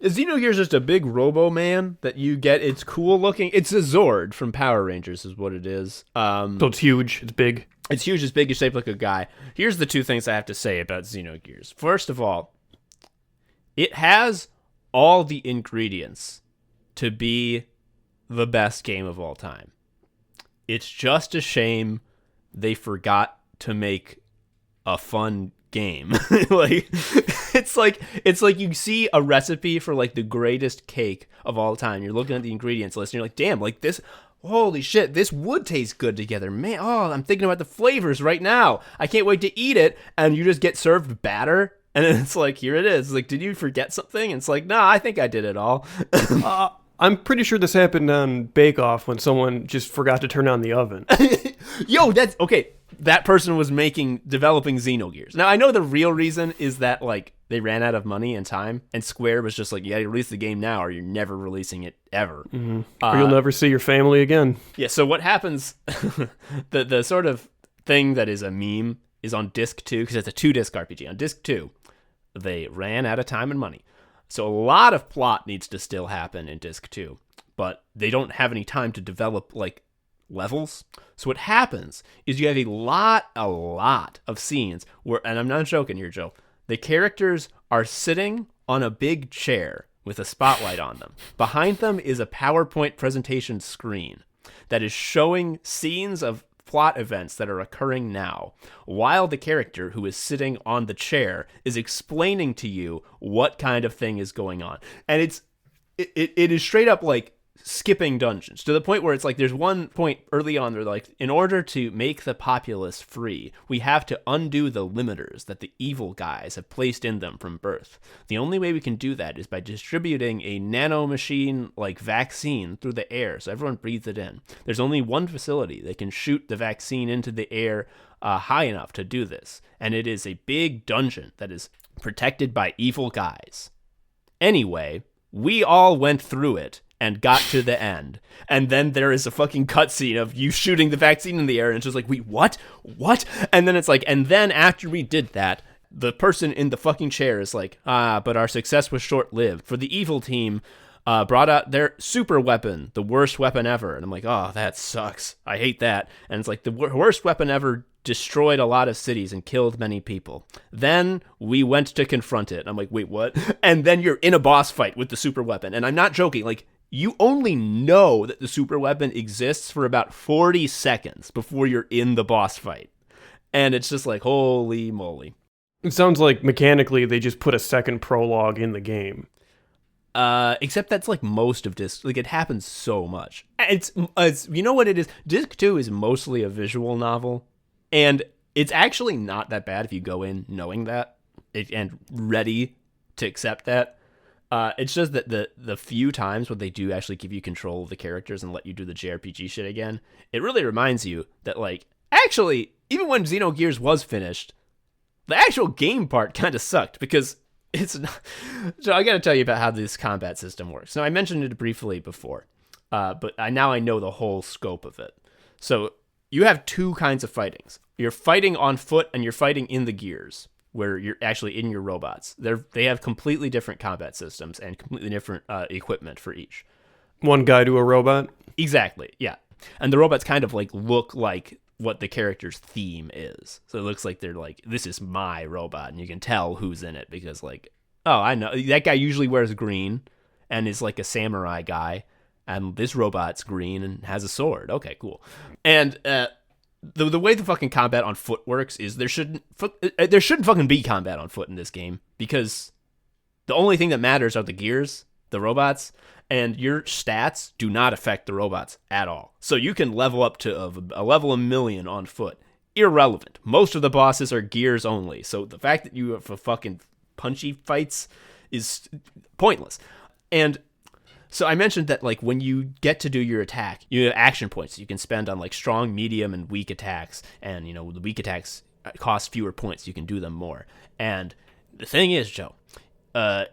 A Xenogear is just a big Robo-Man that you get. It's cool looking. It's a Zord from Power Rangers is what it is. So it's huge. It's big. It's huge. It's big. It's shaped like a guy. Here's the two things I have to say about Xenogears. First of all, it has all the ingredients to be the best game of all time. It's just a shame they forgot to make a fun game. It's like you see a recipe for like the greatest cake of all time. You're looking at the ingredients list and you're like, damn, like this, holy shit, this would taste good together. Man, I'm thinking about the flavors right now. I can't wait to eat it. And you just get served batter. And then it's like, here it is. It's like, did you forget something? And it's like, nah, I think I did it all. I'm pretty sure this happened on Bake Off when someone just forgot to turn on the oven. Yo, that's okay. That person was developing Xenogears. Now I know the real reason is that like they ran out of money and time, and Square was just like, yeah, you release the game now, or you're never releasing it ever, or you'll never see your family again. Yeah. So what happens? the sort of thing that is a meme is on disc 2, because it's a 2-disc RPG. On disc 2, they ran out of time and money. So a lot of plot needs to still happen in disc 2, but they don't have any time to develop like levels. So what happens is you have a lot of scenes where, and I'm not joking here, Joe, the characters are sitting on a big chair with a spotlight on them. Behind them is a PowerPoint presentation screen that is showing scenes of plot events that are occurring now, while the character who is sitting on the chair is explaining to you what kind of thing is going on. And it is straight up like skipping dungeons, to the point where it's like there's one point early on where like, in order to make the populace free, we have to undo the limiters that the evil guys have placed in them from birth. The only way we can do that is by distributing a nanomachine like vaccine through the air so everyone breathes it in. There's only one facility that can shoot the vaccine into the air high enough to do this, and it is a big dungeon that is protected by evil guys. Anyway, we all went through it and got to the end. And then there is a fucking cutscene of you shooting the vaccine in the air, and it's just like, wait, what? And then it's like, and then after we did that, the person in the fucking chair is like, but our success was short-lived. For the evil team brought out their super weapon, the worst weapon ever. And I'm like, oh, that sucks. I hate that. And it's like the worst weapon ever destroyed a lot of cities and killed many people. Then we went to confront it. And I'm like, wait, what? And then you're in a boss fight with the super weapon. And I'm not joking. Like, you only know that the super weapon exists for about 40 seconds before you're in the boss fight. And it's just like, holy moly. It sounds like mechanically they just put a second prologue in the game. Except that's like most of disc. Like, it happens so much. It's you know what it is? Disc 2 is mostly a visual novel. And it's actually not that bad if you go in knowing that and ready to accept that. It's just that the few times when they do actually give you control of the characters and let you do the JRPG shit again, it really reminds you that, like, actually, even when Xenogears was finished, the actual game part kind of sucked because it's not... So I got to tell you about how this combat system works. Now, I mentioned it briefly before, but now I know the whole scope of it. So you have two kinds of fightings. You're fighting on foot and you're fighting in the gears, where you're actually in your robots. They have completely different combat systems and completely different equipment for each. One guy to a robot? Exactly, yeah. And the robots kind of like look like what the character's theme is. So it looks like they're like, this is my robot, and you can tell who's in it because, like, oh, I know. That guy usually wears green and is like a samurai guy, and this robot's green and has a sword. Okay, cool. And the way the fucking combat on foot works is there shouldn't fucking be combat on foot in this game because the only thing that matters are the gears, the robots, and your stats do not affect the robots at all. So you can level up to a level 1,000,000 on foot. Irrelevant. Most of the bosses are gears only. So the fact that you have fucking punchy fights is pointless. And so I mentioned that, like, when you get to do your attack, you have action points you can spend on, like, strong, medium, and weak attacks. And, you know, the weak attacks cost fewer points. You can do them more. And the thing is, Joe,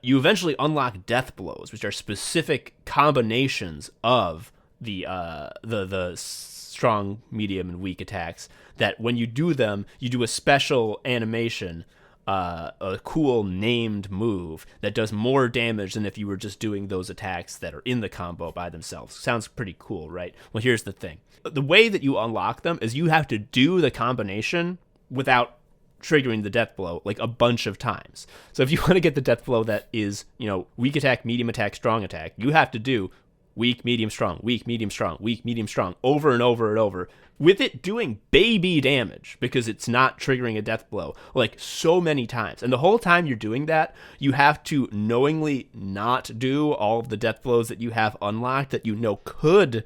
you eventually unlock death blows, which are specific combinations of the strong, medium, and weak attacks that when you do them, you do a special animation, a cool named move that does more damage than if you were just doing those attacks that are in the combo by themselves. Sounds pretty cool, right? Well, here's the thing. The way that you unlock them is you have to do the combination without triggering the death blow like a bunch of times. So if you want to get the death blow that is, you know, weak attack, medium attack, strong attack, you have to do weak, medium, strong, weak, medium, strong, weak, medium, strong, over and over and over, with it doing baby damage because it's not triggering a death blow like so many times. And the whole time you're doing that, you have to knowingly not do all of the death blows that you have unlocked that you know could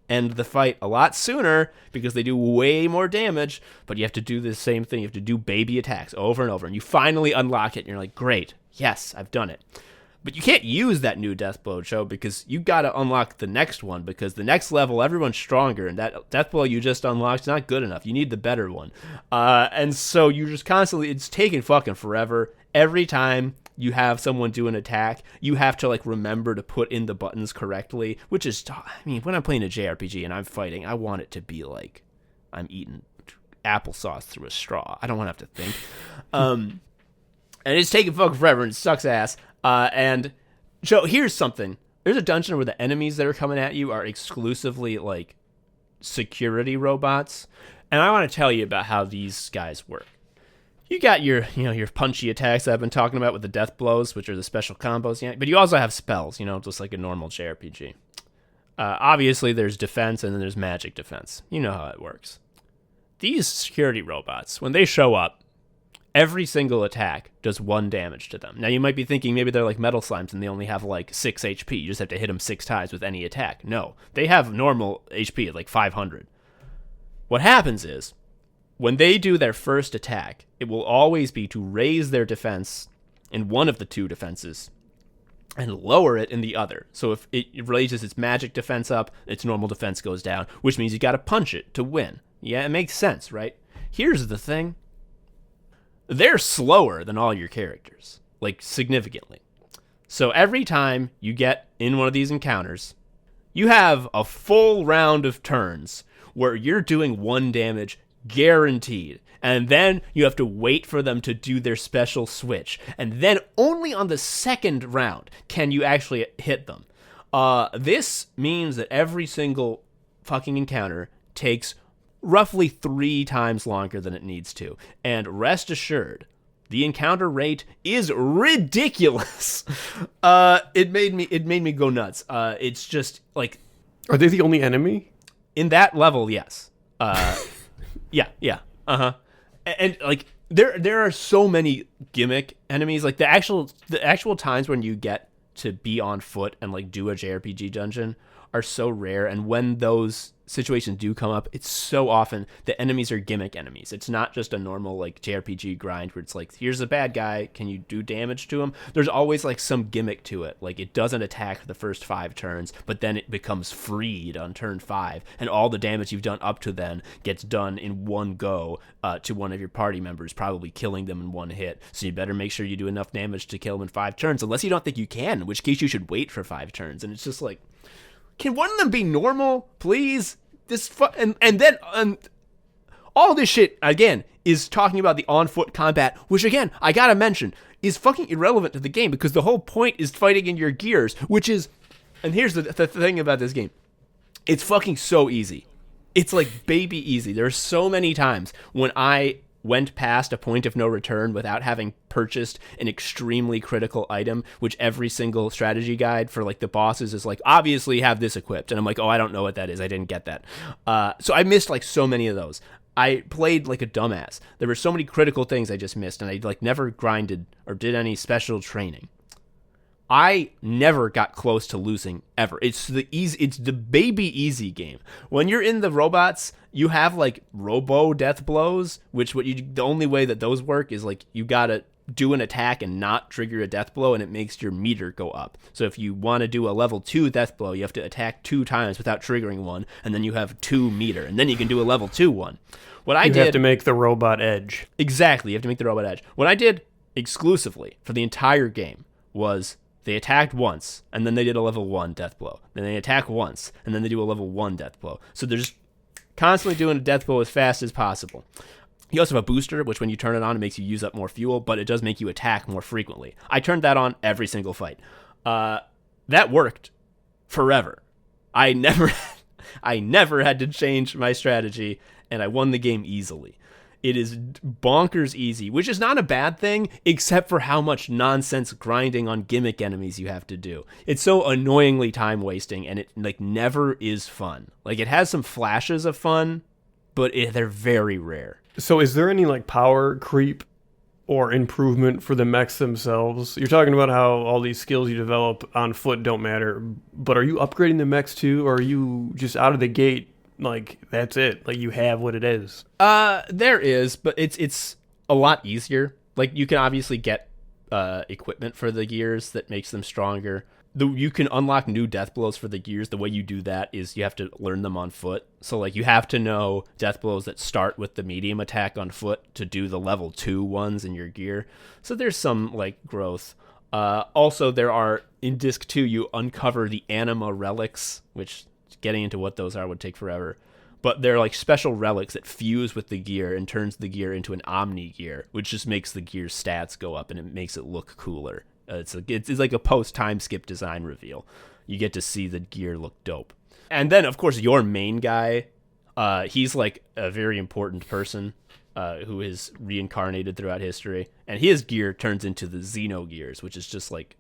end the fight a lot sooner because they do way more damage, but you have to do the same thing. You have to do baby attacks over and over, and you finally unlock it, and you're like, great, yes, I've done it. But you can't use that new death blow, Joe, because you got to unlock the next one, because the next level, everyone's stronger, and that death blow you just unlocked is not good enough. You need the better one. And so you just constantly, it's taking fucking forever. Every time you have someone do an attack, you have to, like, remember to put in the buttons correctly, which is, I mean, when I'm playing a JRPG and I'm fighting, I want it to be like I'm eating applesauce through a straw. I don't want to have to think. And it's taking fucking forever, and it sucks ass. And Joe, here's something. There's a dungeon where the enemies that are coming at you are exclusively, like, security robots. And I want to tell you about how these guys work. You got your punchy attacks that I've been talking about with the death blows, which are the special combos. Yeah, but you also have spells, just like a normal JRPG. Obviously, there's defense, and then there's magic defense. You know how it works. These security robots, when they show up, every single attack does 1 damage to them. Now, you might be thinking maybe they're like metal slimes and they only have like 6 HP. You just have to hit them 6 times with any attack. No, they have normal HP at like 500. What happens is, when they do their first attack, it will always be to raise their defense in one of the 2 defenses and lower it in the other. So if it raises its magic defense up, its normal defense goes down, which means you got to punch it to win. Yeah, it makes sense, right? Here's the thing. They're slower than all your characters, like significantly. So every time you get in one of these encounters, you have a full round of turns where you're doing 1 damage guaranteed. And then you have to wait for them to do their special switch. And then only on the second round can you actually hit them. This means that every single fucking encounter takes roughly 3 times longer than it needs to. And rest assured, the encounter rate is ridiculous. It made me go nuts. It's just like, are they the only enemy? In that level, yes. Yeah. Uh-huh. And like there are so many gimmick enemies. Like the actual times when you get to be on foot and like do a JRPG dungeon are so rare, and when those situations do come up, it's so often the enemies are gimmick enemies. It's not just a normal like JRPG grind where it's like, here's a bad guy, can you do damage to him? There's always like some gimmick to it. Like it doesn't attack the first 5 turns, but then it becomes freed on turn 5, and all the damage you've done up to then gets done in one go to one of your party members, probably killing them in one hit. So you better make sure you do enough damage to kill them in 5 turns, unless you don't think you can, in which case you should wait for 5 turns. And it's just like, can one of them be normal, please? And then all this shit, again, is talking about the on-foot combat, which, again, I gotta mention, is fucking irrelevant to the game, because the whole point is fighting in your gears, which is, and here's the thing about this game, it's fucking so easy. It's like baby easy. There are so many times when I went past a point of no return without having purchased an extremely critical item, which every single strategy guide for like the bosses is like, obviously have this equipped. And I'm like, oh, I don't know what that is. I didn't get that. So I missed like so many of those. I played like a dumbass. There were so many critical things I just missed, and I like never grinded or did any special training. I never got close to losing ever. It's the baby easy game. When you're in the robots, you have like robo death blows, the only way that those work is like you gotta do an attack and not trigger a death blow, and it makes your meter go up. So if you want to do a level 2 death blow, you have to attack 2 times without triggering one, and then you have 2 meter, and then you can do a level 2 one. You have to make the robot edge. Exactly, you have to make the robot edge. What I did exclusively for the entire game was they attacked once, and then they did a level 1 death blow. Then they attack once, and then they do a level 1 death blow. So they're just constantly doing a death blow as fast as possible. You also have a booster, which when you turn it on, it makes you use up more fuel, but it does make you attack more frequently. I turned that on every single fight. That worked forever. I never had to change my strategy, and I won the game easily. It is bonkers easy, which is not a bad thing, except for how much nonsense grinding on gimmick enemies you have to do. It's so annoyingly time wasting, and it like never is fun. Like it has some flashes of fun, but they're very rare. So is there any like power creep or improvement for the mechs themselves? You're talking about how all these skills you develop on foot don't matter, but are you upgrading the mechs too, or are you just out of the gate like that's it, like you have what it is? There is, but it's a lot easier. Like you can obviously get equipment for the gears that makes them stronger. You can unlock new death blows for the gears. The way you do that is you have to learn them on foot. So like you have to know death blows that start with the medium attack on foot to do the level 2 ones in your gear. So there's some like growth. Also there are, in disc 2 you uncover the anima relics, which getting into what those are would take forever. But they're like special relics that fuse with the gear and turns the gear into an omni gear, which just makes the gear's stats go up and it makes it look cooler. It's like a post-time skip design reveal. You get to see the gear look dope. And then, of course, your main guy, he's like a very important person who is reincarnated throughout history. And his gear turns into the Xenogears, which is just like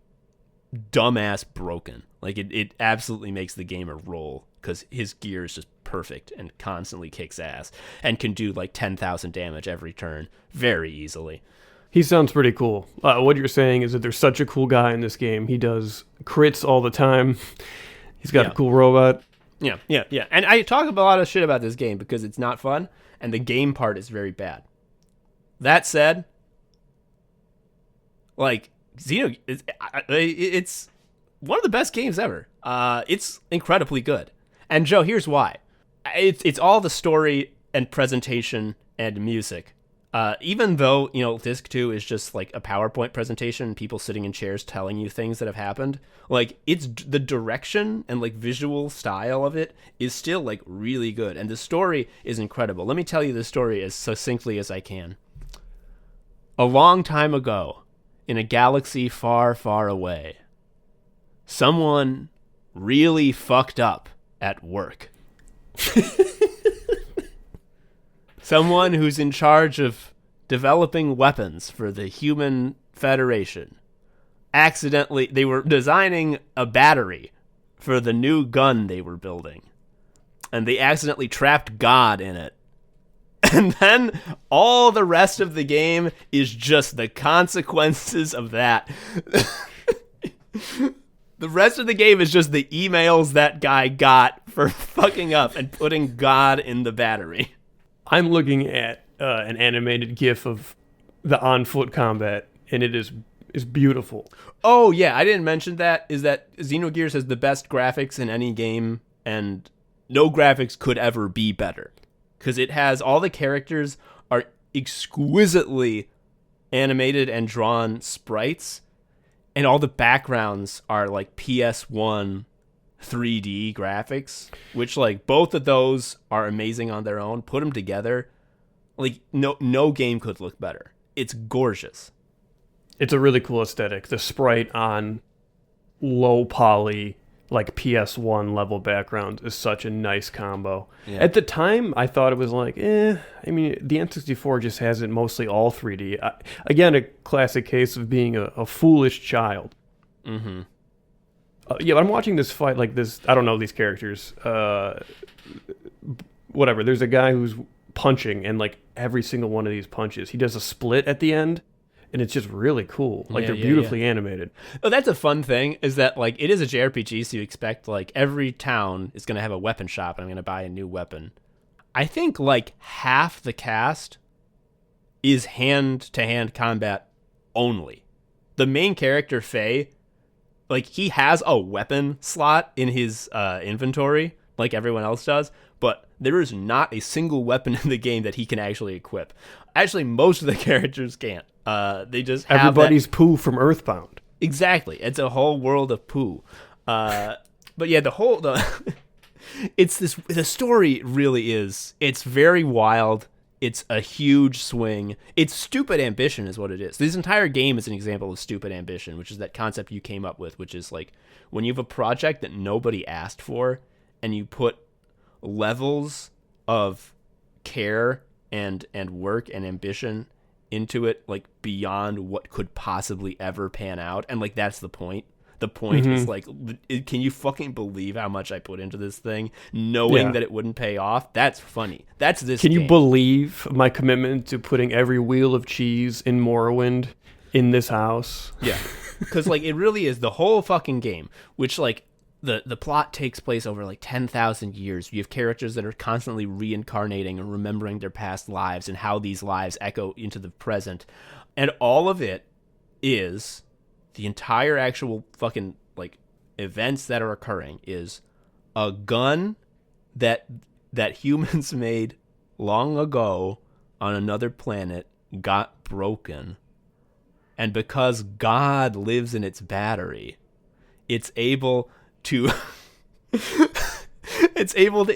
dumbass broken. Like it absolutely makes the game a roll because his gear is just perfect and constantly kicks ass and can do like 10,000 damage every turn very easily. He sounds pretty cool. What you're saying is that there's such a cool guy in this game. He does crits all the time. He's got a cool robot. Yeah. And I talk a lot of shit about this game because it's not fun, and the game part is very bad. That said, like, it's one of the best games ever. It's incredibly good. And Joe, here's why. It's all the story and presentation and music. Even though, disc 2 is just like a PowerPoint presentation, people sitting in chairs telling you things that have happened, like it's the direction and like visual style of it is still like really good. And the story is incredible. Let me tell you the story as succinctly as I can. A long time ago, in a galaxy far, far away, someone really fucked up at work. Someone who's in charge of developing weapons for the Human Federation. They were designing a battery for the new gun they were building. And they accidentally trapped God in it. And then all the rest of the game is just the consequences of that. The rest of the game is just the emails that guy got for fucking up and putting God in the battery. I'm looking at an animated GIF of the on-foot combat, and it is beautiful. Oh, yeah, I didn't mention that, is that Xenogears has the best graphics in any game, and no graphics could ever be better. Because it has all the characters are exquisitely animated and drawn sprites, and all the backgrounds are like PS1 3D graphics, which like both of those are amazing on their own. Put them together, like no game could look better. It's gorgeous. It's a really cool aesthetic. The sprite on low poly, like PS1 level background is such a nice combo. Yeah. At the time, I thought it was like, I mean, the N64 just has it mostly all 3D. Again, a classic case of being a foolish child. Mm-hmm. Yeah, but I'm watching this fight like this. I don't know these characters. Whatever. There's a guy who's punching, and like every single one of these punches, he does a split at the end, and it's just really cool. Like they're beautifully animated. Oh, that's a fun thing. Is that like it is a JRPG, so you expect like every town is gonna have a weapon shop, and I'm gonna buy a new weapon. I think like half the cast is hand-to-hand combat only. The main character, Faye, like, he has a weapon slot in his inventory, like everyone else does, but there is not a single weapon in the game that he can actually equip. Actually, most of the characters can't. They just have everybody's Pooh from Earthbound. Exactly. It's a whole world of Pooh. But yeah, the story really is, it's very wild. It's a huge swing. It's stupid ambition is what it is. This entire game is an example of stupid ambition, which is that concept you came up with, which is like when you have a project that nobody asked for and you put levels of care and work and ambition into it, like beyond what could possibly ever pan out. And like, that's the point. The point is like, can you fucking believe how much I put into this thing, knowing that it wouldn't pay off? That's funny. That's this Can game. you believe my commitment to putting every wheel of cheese in Morrowind in this house? Yeah. Because like, it really is the whole fucking game, which like, the plot takes place over like 10,000 years. You have characters that are constantly reincarnating and remembering their past lives and how these lives echo into the present. And all of it is... the entire actual fucking like events that are occurring is a gun that humans made long ago on another planet got broken, and because God lives in its battery, it's able to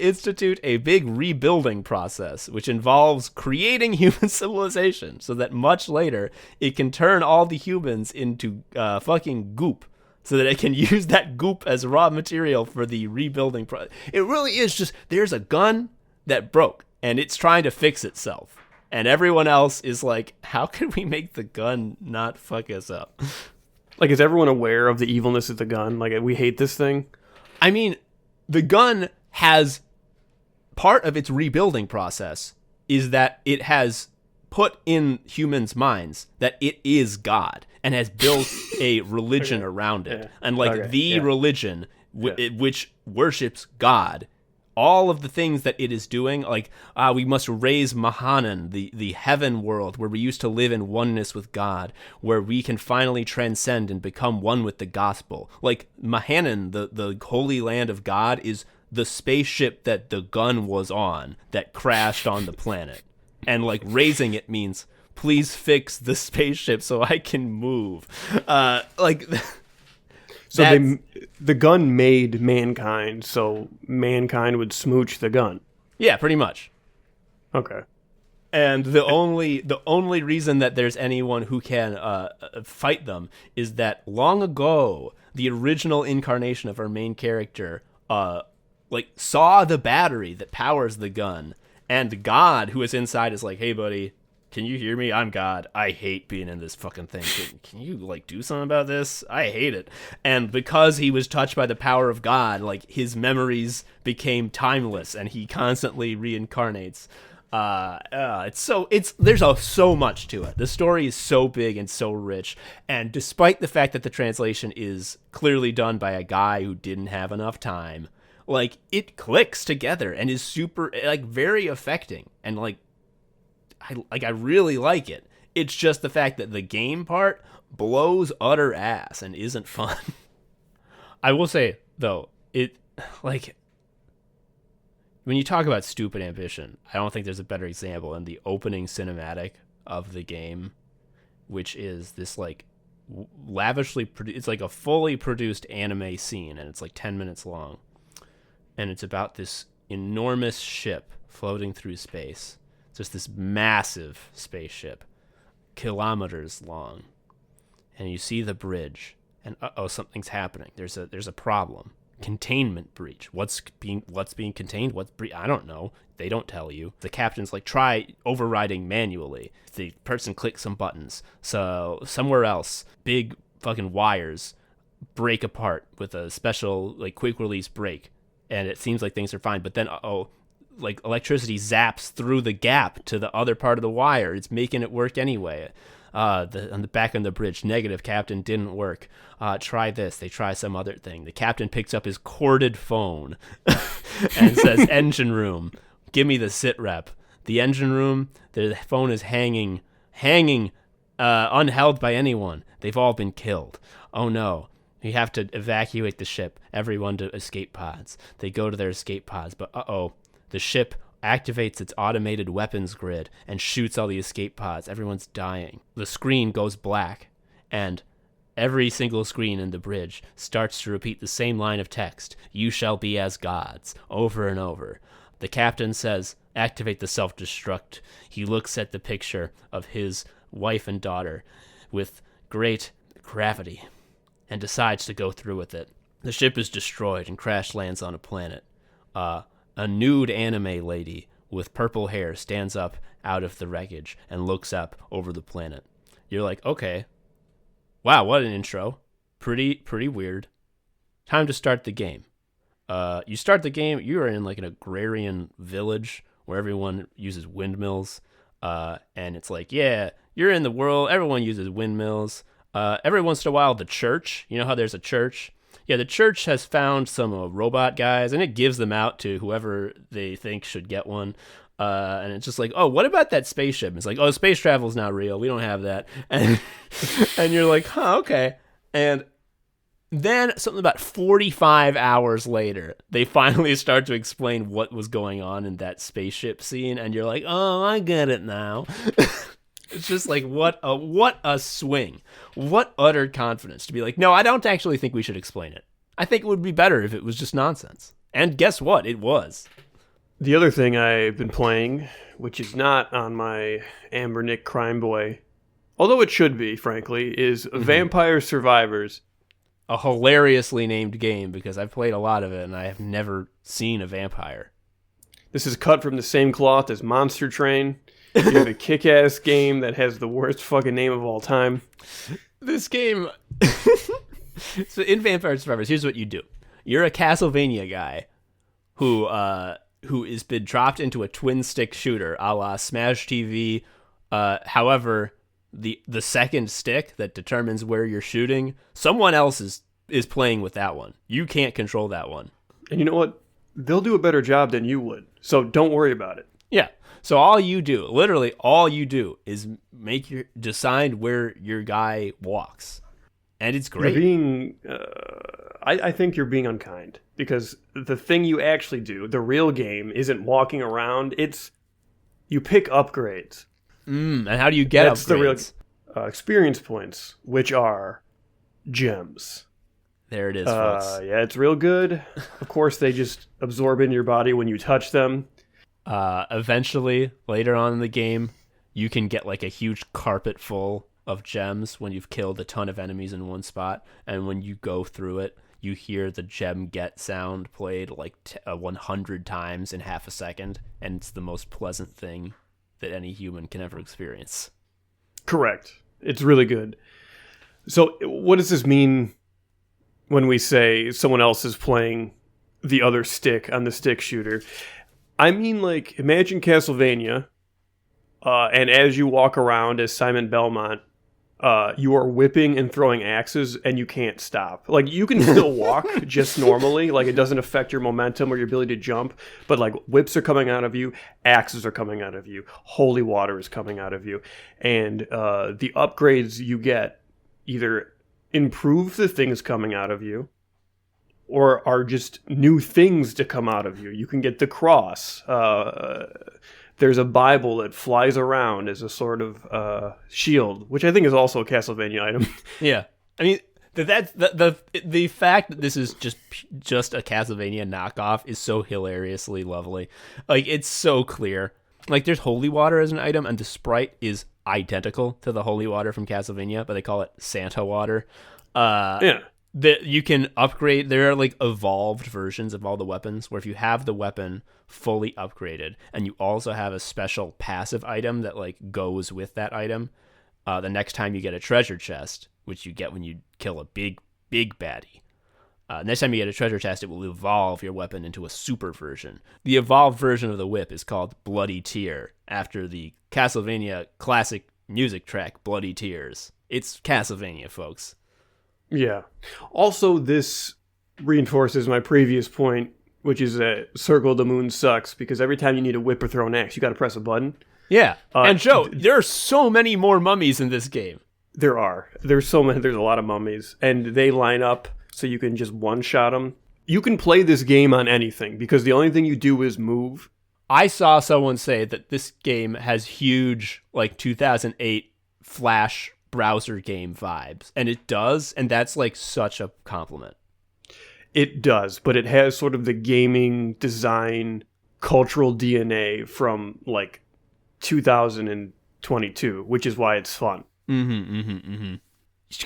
institute a big rebuilding process, which involves creating human civilization so that much later it can turn all the humans into fucking goop, so that it can use that goop as raw material for the rebuilding process. It really is just, there's a gun that broke and it's trying to fix itself. And everyone else is like, how can we make the gun not fuck us up? Like, is everyone aware of the evilness of the gun? Like, we hate this thing? I mean, the gun has part of its rebuilding process is that it has put in humans' minds that it is God and has built a religion around it. Yeah. And like religion which worships God, all of the things that it is doing, like we must raise Mahanan, the heaven world where we used to live in oneness with God, where we can finally transcend and become one with the gospel. Like Mahanan, the holy land of God, is the spaceship that the gun was on that crashed on the planet. and like raising it means please fix the spaceship so I can move. So the gun made mankind, so mankind would smooch the gun. Yeah, pretty much. Okay. And the only reason that there's anyone who can fight them is that long ago the original incarnation of our main character saw the battery that powers the gun, and God who is inside is like, hey buddy, can you hear me? I'm God. I hate being in this fucking thing. Can you like do something about this? I hate it. And because he was touched by the power of God, like his memories became timeless and he constantly reincarnates. There's so much to it. The story is so big and so rich, and despite the fact that the translation is clearly done by a guy who didn't have enough time, like it clicks together and is super very affecting, and I really like it. It's just the fact that the game part blows utter ass and isn't fun. I will say though, when you talk about stupid ambition, I don't think there's a better example than the opening cinematic of the game, which is this lavishly it's like a fully produced anime scene, and it's like 10 minutes long, and it's about this enormous ship floating through space, just this massive spaceship, kilometers long, and you see the bridge, and something's happening. There's a problem. Containment breach. What's being contained? I don't know. They don't tell you. The captain's like, try overriding manually. The person clicks some buttons. So somewhere else, big fucking wires break apart with a special quick release brake, and it seems like things are fine. But then electricity zaps through the gap to the other part of the wire. It's making it work anyway. On the back of the bridge, negative, captain, didn't work. Try this. They try some other thing. The captain picks up his corded phone and says, engine room, give me the sit rep. The engine room, the phone is hanging, unheld by anyone. They've all been killed. Oh no. You have to evacuate the ship. Everyone to escape pods. They go to their escape pods, but the ship activates its automated weapons grid and shoots all the escape pods. Everyone's dying. The screen goes black, and every single screen in the bridge starts to repeat the same line of text, "You shall be as gods," over and over. The captain says, activate the self-destruct. He looks at the picture of his wife and daughter with great gravity and decides to go through with it. The ship is destroyed and crash lands on a planet. A nude anime lady with purple hair stands up out of the wreckage and looks up over the planet. You're like, okay. Wow, what an intro. Pretty weird. Time to start the game. You start the game, you are in an agrarian village where everyone uses windmills. And it's like, yeah, you're in the world, everyone uses windmills. Every once in a while, the church, you know how there's a church? Yeah, the church has found some robot guys, and it gives them out to whoever they think should get one. And it's just like, oh, what about that spaceship? It's like, oh, space travel's not real. We don't have that. And you're like, huh, okay. And then something about 45 hours later, they finally start to explain what was going on in that spaceship scene, and you're like, oh, I get it now. It's just like, what a swing. What utter confidence to be like, no, I don't actually think we should explain it. I think it would be better if it was just nonsense. And guess what? It was. The other thing I've been playing, which is not on my Amber Nick Crime Boy, although it should be, frankly, is Vampire Survivors. A hilariously named game, because I've played a lot of it and I have never seen a vampire. This is cut from the same cloth as Monster Train. You have a kick-ass game that has the worst fucking name of all time. This game... So in Vampire Survivors, here's what you do. You're a Castlevania guy who has been dropped into a twin-stick shooter a la Smash TV. However, the second stick that determines where you're shooting, someone else is playing with that one. You can't control that one. And you know what? They'll do a better job than you would. So don't worry about it. Yeah. So literally all you do is decide where your guy walks. And it's great. You're being, I think you're being unkind, because the thing you actually do, the real game, isn't walking around. It's you pick upgrades. And how do you get That's upgrades? the real experience points, which are gems. There it is, folks. Yeah, it's real good. Of course, they just absorb into your body when you touch them. Eventually, later on in the game, you can get like a huge carpet full of gems when you've killed a ton of enemies in one spot. And when you go through it, you hear the gem get sound played like 100 times in half a second. And it's the most pleasant thing that any human can ever experience. Correct. It's really good. So what does this mean when we say someone else is playing the other stick on the stick shooter? I mean, like, imagine Castlevania, and as you walk around as Simon Belmont, you are whipping and throwing axes, and you can't stop. Like, you can still walk just normally, like, it doesn't affect your momentum or your ability to jump, but, like, whips are coming out of you, axes are coming out of you, holy water is coming out of you, and the upgrades you get either improve the things coming out of you, or are just new things to come out of you. You can get the cross. There's a Bible that flies around as a sort of shield, which I think is also a Castlevania item. Yeah, I mean the fact that this is just a Castlevania knockoff is so hilariously lovely. Like, it's so clear. Like, there's holy water as an item, and the sprite is identical to the holy water from Castlevania, but they call it Santa water. Yeah. That you can upgrade. There are like evolved versions of all the weapons where if you have the weapon fully upgraded and you also have a special passive item that like goes with that item, the next time you get a treasure chest, which you get when you kill a big baddie, next time you get a treasure chest, it will evolve your weapon into a super version. The evolved version of the whip is called Bloody Tear, after the Castlevania classic music track Bloody Tears. It's Castlevania, folks. Yeah. Also, this reinforces my previous point, which is that Circle of the Moon sucks, because every time you need a whip or throw an axe, you got to press a button. Yeah. And Joe, there are so many more mummies in this game. There are. There's so many. There's a lot of mummies, and they line up so you can just one-shot them. You can play this game on anything, because the only thing you do is move. I saw someone say that this game has huge, like, 2008 Flash browser game vibes, and it does, and that's like such a compliment. It does, but it has sort of the gaming design cultural DNA from like 2022, which is why it's fun.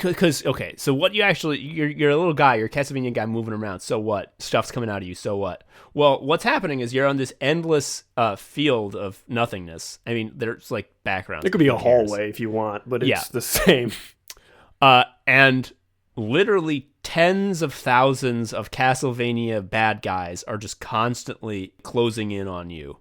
Because okay, so what you actually you're a little guy, you're a Castlevania guy moving around. So what? Stuff's coming out of you. So what? Well, what's happening is you're on this endless field of nothingness. I mean, there's like backgrounds. It could be a hallway if you want, but it's the same. And literally tens of thousands of Castlevania bad guys are just constantly closing in on you.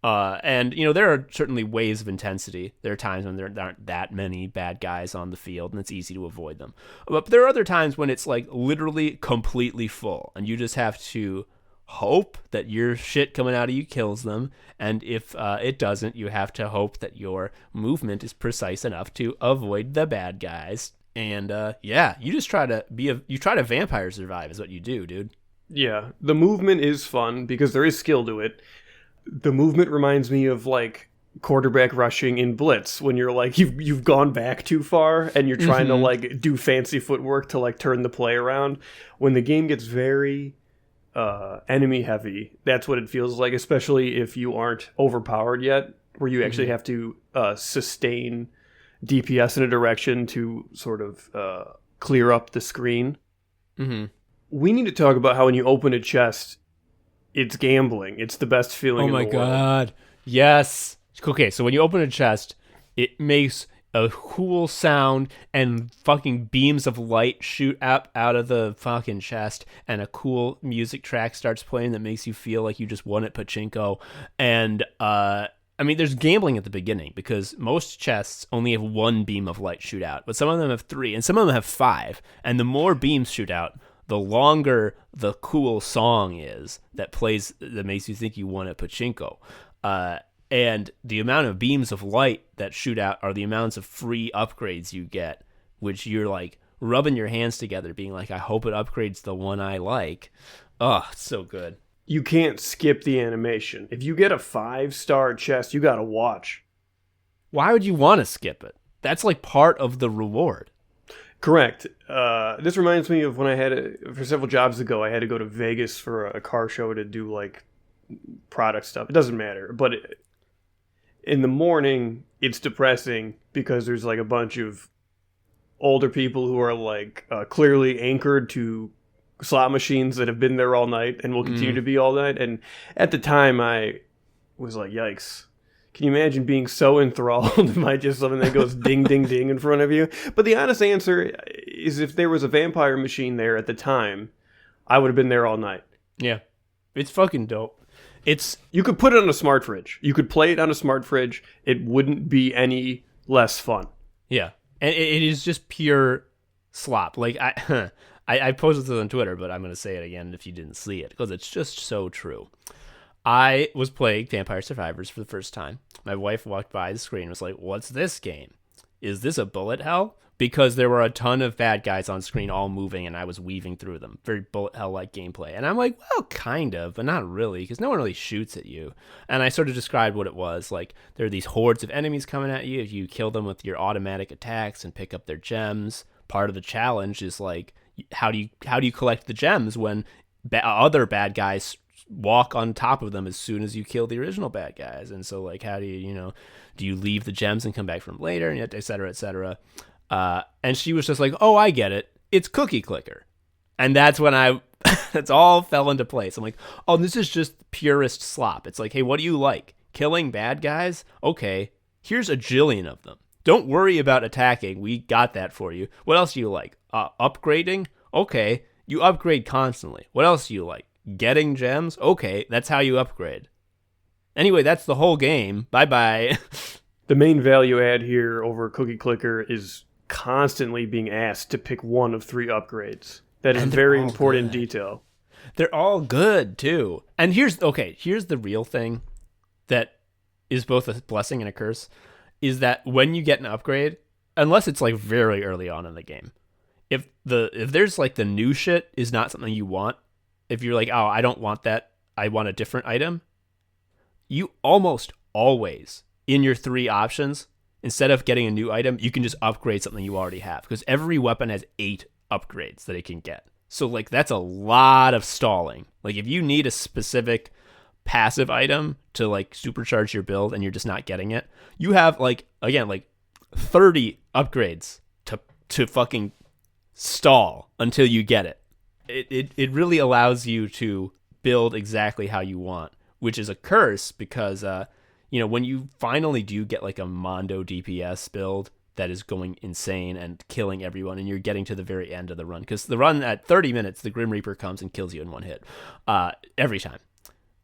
And, you know, there are certainly waves of intensity. There are times when there aren't that many bad guys on the field, and it's easy to avoid them. But there are other times when it's, like, literally completely full, and you just have to hope that your shit coming out of you kills them, and if it doesn't, you have to hope that your movement is precise enough to avoid the bad guys. And, you just try to vampire survive is what you do, dude. Yeah, the movement is fun, because there is skill to it. The movement reminds me of like quarterback rushing in blitz, when you're like you've gone back too far and you're trying to like do fancy footwork to like turn the play around. When the game gets very enemy heavy, that's what it feels like, especially if you aren't overpowered yet, where you actually have to sustain DPS in a direction to sort of clear up the screen. We need to talk about how when you open a chest, it's gambling. It's the best feeling in the world. Oh my god. Yes. Okay, so when you open a chest, it makes a cool sound and fucking beams of light shoot up out of the fucking chest, and a cool music track starts playing that makes you feel like you just won at pachinko. And I mean, there's gambling at the beginning, because most chests only have one beam of light shoot out, but some of them have 3, and some of them have 5. And the more beams shoot out, the longer the cool song is that plays, that makes you think you won at pachinko. And the amount of beams of light that shoot out are the amounts of free upgrades you get, which you're like rubbing your hands together being like, I hope it upgrades the one I like. Oh, it's so good. you can't skip the animation. If you get a 5-star chest, you gotta watch. Why would you want to skip it? That's like part of the reward. Correct. This reminds me of when I for several jobs ago, I had to go to Vegas for a car show to do like product stuff. It doesn't matter. But in the morning, it's depressing because there's like a bunch of older people who are like clearly anchored to slot machines that have been there all night and will continue to be all night. And at the time, I was like, yikes. Can you imagine being so enthralled by just something that goes ding, ding, ding in front of you? But the honest answer is if there was a vampire machine there at the time, I would have been there all night. Yeah. It's fucking dope. You could put it on a smart fridge. You could play it on a smart fridge. It wouldn't be any less fun. Yeah. And it is just pure slop. Like, I posted this on Twitter, but I'm going to say it again if you didn't see it, because it's just so true. I was playing Vampire Survivors for the first time. My wife walked by the screen and was like, what's this game? Is this a bullet hell? Because there were a ton of bad guys on screen all moving, and I was weaving through them. Very bullet hell-like gameplay. And I'm like, well, kind of, but not really, because no one really shoots at you. And I sort of described what it was. Like, there are these hordes of enemies coming at you. You kill them with your automatic attacks and pick up their gems. Part of the challenge is, like, how do you collect the gems when other bad guys walk on top of them as soon as you kill the original bad guys? And so, like, how do you do you leave the gems and come back from later, and et cetera, et cetera. And she was just like, oh, I get it. It's Cookie Clicker. And that's when that's all fell into place. I'm like, oh, this is just purest slop. It's like, hey, what do you like? Killing bad guys? Okay, here's a jillion of them. Don't worry about attacking. We got that for you. What else do you like? Upgrading? Okay, you upgrade constantly. What else do you like? Getting gems? Okay, that's how you upgrade. Anyway, that's the whole game. Bye-bye. The main value add here over Cookie Clicker is constantly being asked to pick one of 3 upgrades. That is a very important detail. They're all good, too. And here's the real thing that is both a blessing and a curse, is that when you get an upgrade, unless it's like very early on in the game, if there's like the new shit is not something you want, if you're like, oh, I don't want that, I want a different item, you almost always, in your 3 options, instead of getting a new item, you can just upgrade something you already have, because every weapon has 8 upgrades that it can get. So, like, that's a lot of stalling. Like, if you need a specific passive item to, like, supercharge your build and you're just not getting it, you have, like, again, like, 30 upgrades to fucking stall until you get it. It really allows you to build exactly how you want, which is a curse because, when you finally do get like a Mondo DPS build that is going insane and killing everyone, and you're getting to the very end of the run, because the run at 30 minutes, the Grim Reaper comes and kills you in one hit every time.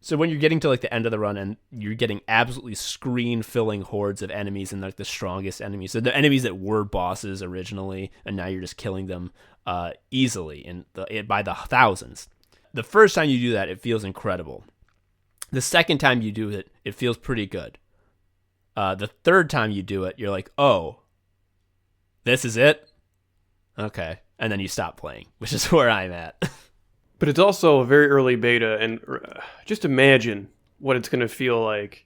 So when you're getting to like the end of the run and you're getting absolutely screen-filling hordes of enemies and like the strongest enemies, so the enemies that were bosses originally, and now you're just killing them easily by the thousands. The first time you do that, it feels incredible. The second time you do it, it feels pretty good. The third time you do it, you're like, oh, this is it? Okay. And then you stop playing, which is where I'm at. But it's also a very early beta, and just imagine what it's going to feel like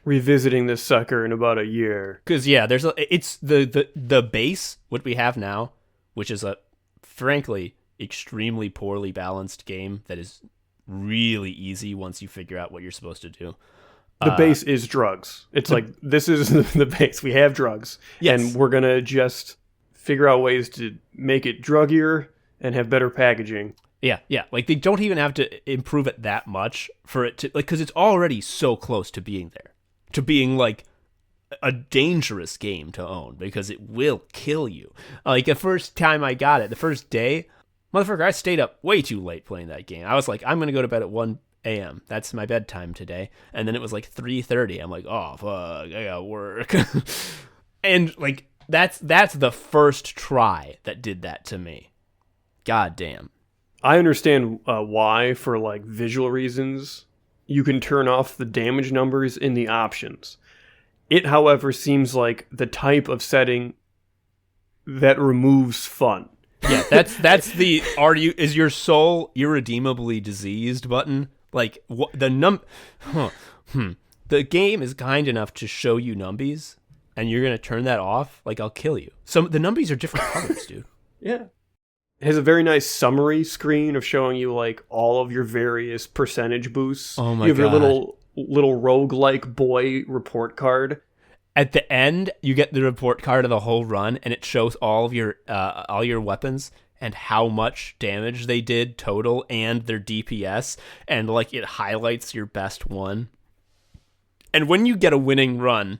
revisiting this sucker in about a year. Because, yeah, it's the base, what we have now, which is a, frankly, extremely poorly balanced game that is really easy once you figure out what you're supposed to do. The base is drugs. It's like, this is the base. We have drugs. Yes. And we're going to just figure out ways to make it druggier and have better packaging. Yeah. Like, they don't even have to improve it that much for it to, like, because it's already so close to being there. To being, like, a dangerous game to own, because it will kill you. Like, the first time I got it, the first day, motherfucker, I stayed up way too late playing that game. I was like, I'm going to go to bed at 1 a.m. That's my bedtime today. And then it was like 3:30. I'm like, oh, fuck, I got work. And, like, that's the first try that did that to me. God damn. I understand why, for like visual reasons, you can turn off the damage numbers in the options. It, however, seems like the type of setting that removes fun. Yeah, that's the is your soul irredeemably diseased button Like the game is kind enough to show you numbies, and you're gonna turn that off. Like, I'll kill you. The numbies are different colors, dude. Yeah. It has a very nice summary screen of showing you like all of your various percentage boosts. Oh my You have God. your little roguelike boy report card. At the end, you get the report card of the whole run, and it shows all your weapons and how much damage they did total and their DPS, and like it highlights your best one. And when you get a winning run,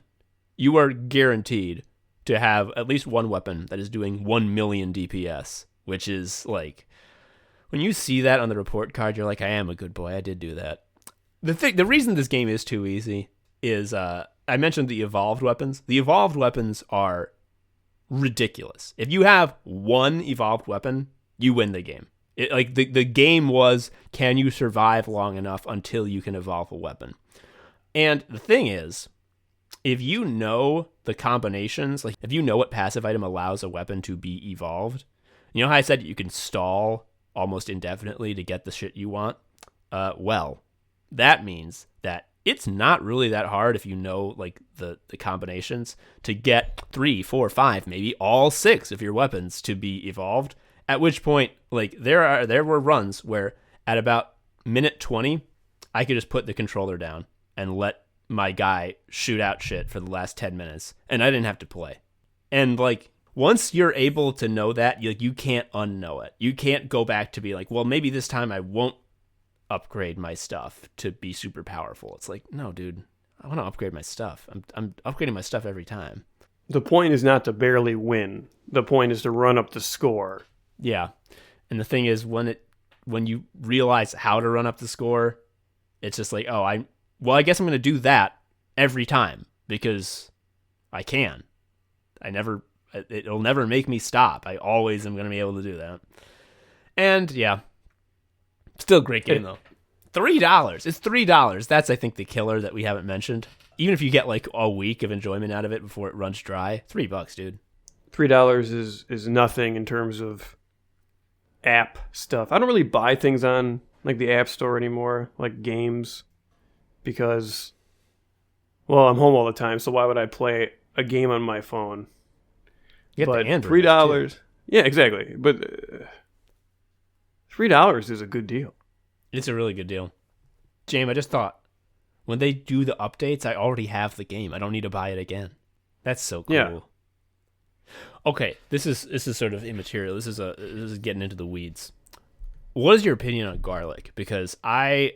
you are guaranteed to have at least one weapon that is doing 1 million DPS, which is like, when you see that on the report card, you're like, I am a good boy. I did do that. The reason this game is too easy is I mentioned the evolved weapons. The evolved weapons are ridiculous. If you have one evolved weapon, you win the game. The game was, can you survive long enough until you can evolve a weapon? And the thing is, if you know the combinations, like if you know what passive item allows a weapon to be evolved, you know how I said you can stall almost indefinitely to get the shit you want? Well, that means that it's not really that hard if you know like the combinations to get 3, 4, 5, maybe all 6 of your weapons to be evolved. At which point, like there were runs where at about minute 20, I could just put the controller down and let my guy shoot out shit for the last 10 minutes, and I didn't have to play. And like, once you're able to know that, you can't unknow it. You can't go back to be like, well, maybe this time I won't upgrade my stuff to be super powerful. It's like, no, dude, I want to upgrade my stuff. I'm upgrading my stuff every time. The point is not to barely win. The point is to run up the score. Yeah. And the thing is, when you realize how to run up the score, it's just like, oh, I guess I'm going to do that every time because I can. It'll never make me stop. I always am going to be able to do that. And yeah, still a great game though. $3. It's $3. That's, I think, the killer that we haven't mentioned. Even if you get like a week of enjoyment out of it before it runs dry, $3, dude. $3 is nothing in terms of app stuff. I don't really buy things on like the App Store anymore, like games, because, well, I'm home all the time, so why would I play a game on my phone? But $3, yeah, exactly. But $3 is a good deal. It's a really good deal. James, I just thought, when they do the updates, I already have the game. I don't need to buy it again. That's so cool. Yeah. Okay, this is sort of immaterial. This is getting into the weeds. What is your opinion on garlic? Because my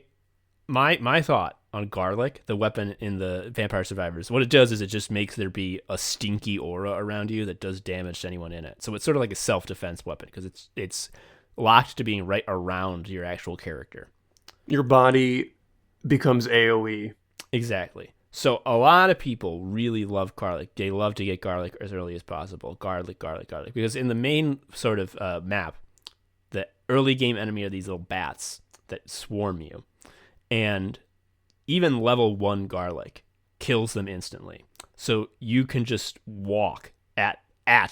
thought on garlic, the weapon in the Vampire Survivors, what it does is it just makes there be a stinky aura around you that does damage to anyone in it. So it's sort of like a self-defense weapon because it's locked to being right around your actual character. Your body becomes AoE. Exactly. So a lot of people really love garlic. They love to get garlic as early as possible. Garlic. Because in the main sort of map, the early game enemy are these little bats that swarm you. And even level 1 garlic kills them instantly. So you can just walk at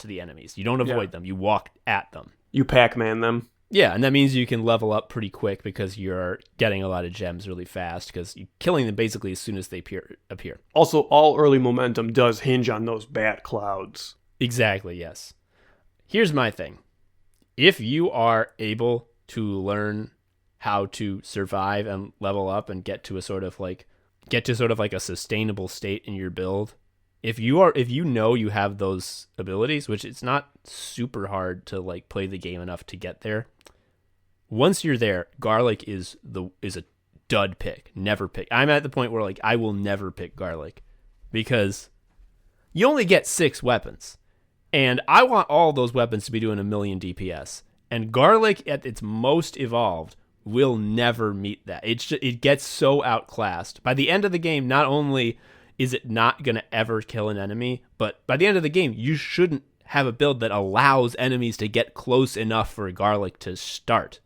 the enemies. You don't avoid them. You walk at them. You Pac-Man them. Yeah, and that means you can level up pretty quick because you're getting a lot of gems really fast because you're killing them basically as soon as they appear. Also, all early momentum does hinge on those bat clouds. Exactly, yes. Here's my thing. If you are able to learn how to survive and level up and get to sort of like a sustainable state in your build, if you know you have those abilities, which it's not super hard to like play the game enough to get there. Once you're there, garlic is a dud pick. Never pick. I'm at the point where like I will never pick garlic because you only get 6 weapons, and I want all those weapons to be doing 1 million DPS. And garlic at its most evolved will never meet that. It gets so outclassed. By the end of the game, not only is it not going to ever kill an enemy, but by the end of the game, you shouldn't have a build that allows enemies to get close enough for garlic to start.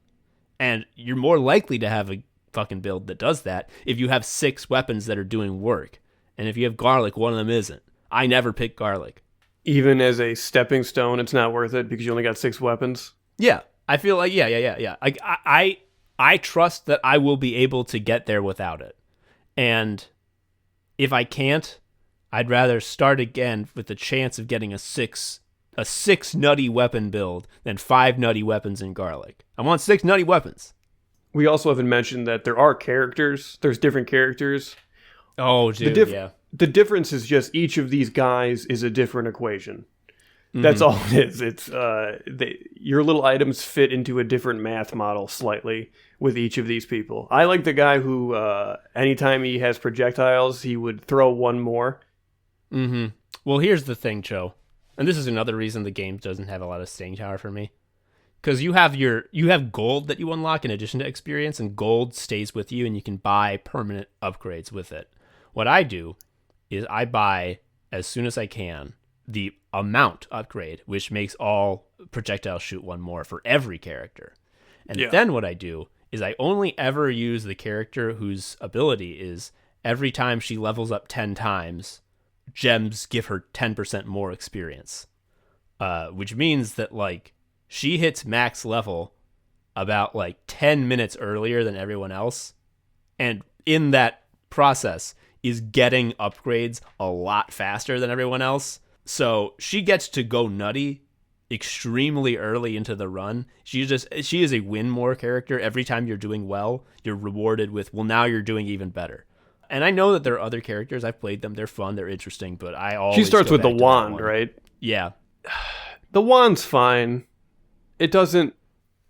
And you're more likely to have a fucking build that does that if you have 6 weapons that are doing work. And if you have garlic, one of them isn't. I never pick garlic. Even as a stepping stone, it's not worth it because you only got 6 weapons? Yeah. I feel like, yeah. I trust that I will be able to get there without it. And if I can't, I'd rather start again with the chance of getting a six nutty weapon build than 5 nutty weapons in Garlic. I want 6 nutty weapons. We also haven't mentioned that there are characters. There's different characters. Oh, dude, yeah. The difference is just each of these guys is a different equation. That's all it is. It's your little items fit into a different math model slightly with each of these people. I like the guy who, anytime he has projectiles, he would throw one more. Mm-hmm. Well, here's the thing, Joe. And this is another reason the game doesn't have a lot of staying power for me. Because you have gold that you unlock in addition to experience, and gold stays with you, and you can buy permanent upgrades with it. What I do is I buy, as soon as I can, the amount upgrade, which makes all projectiles shoot one more for every character. And then what I do is I only ever use the character whose ability is every time she levels up 10 times, gems give her 10% more experience. Which means that, like, she hits max level about, like, 10 minutes earlier than everyone else. And in that process is getting upgrades a lot faster than everyone else. So she gets to go nutty extremely early into the run. She is a win more character. Every time you're doing well, you're rewarded with, well, now you're doing even better. And I know that there are other characters. I've played them. They're fun. They're interesting. But I always She starts with the wand, right? Yeah. The wand's fine. It doesn't...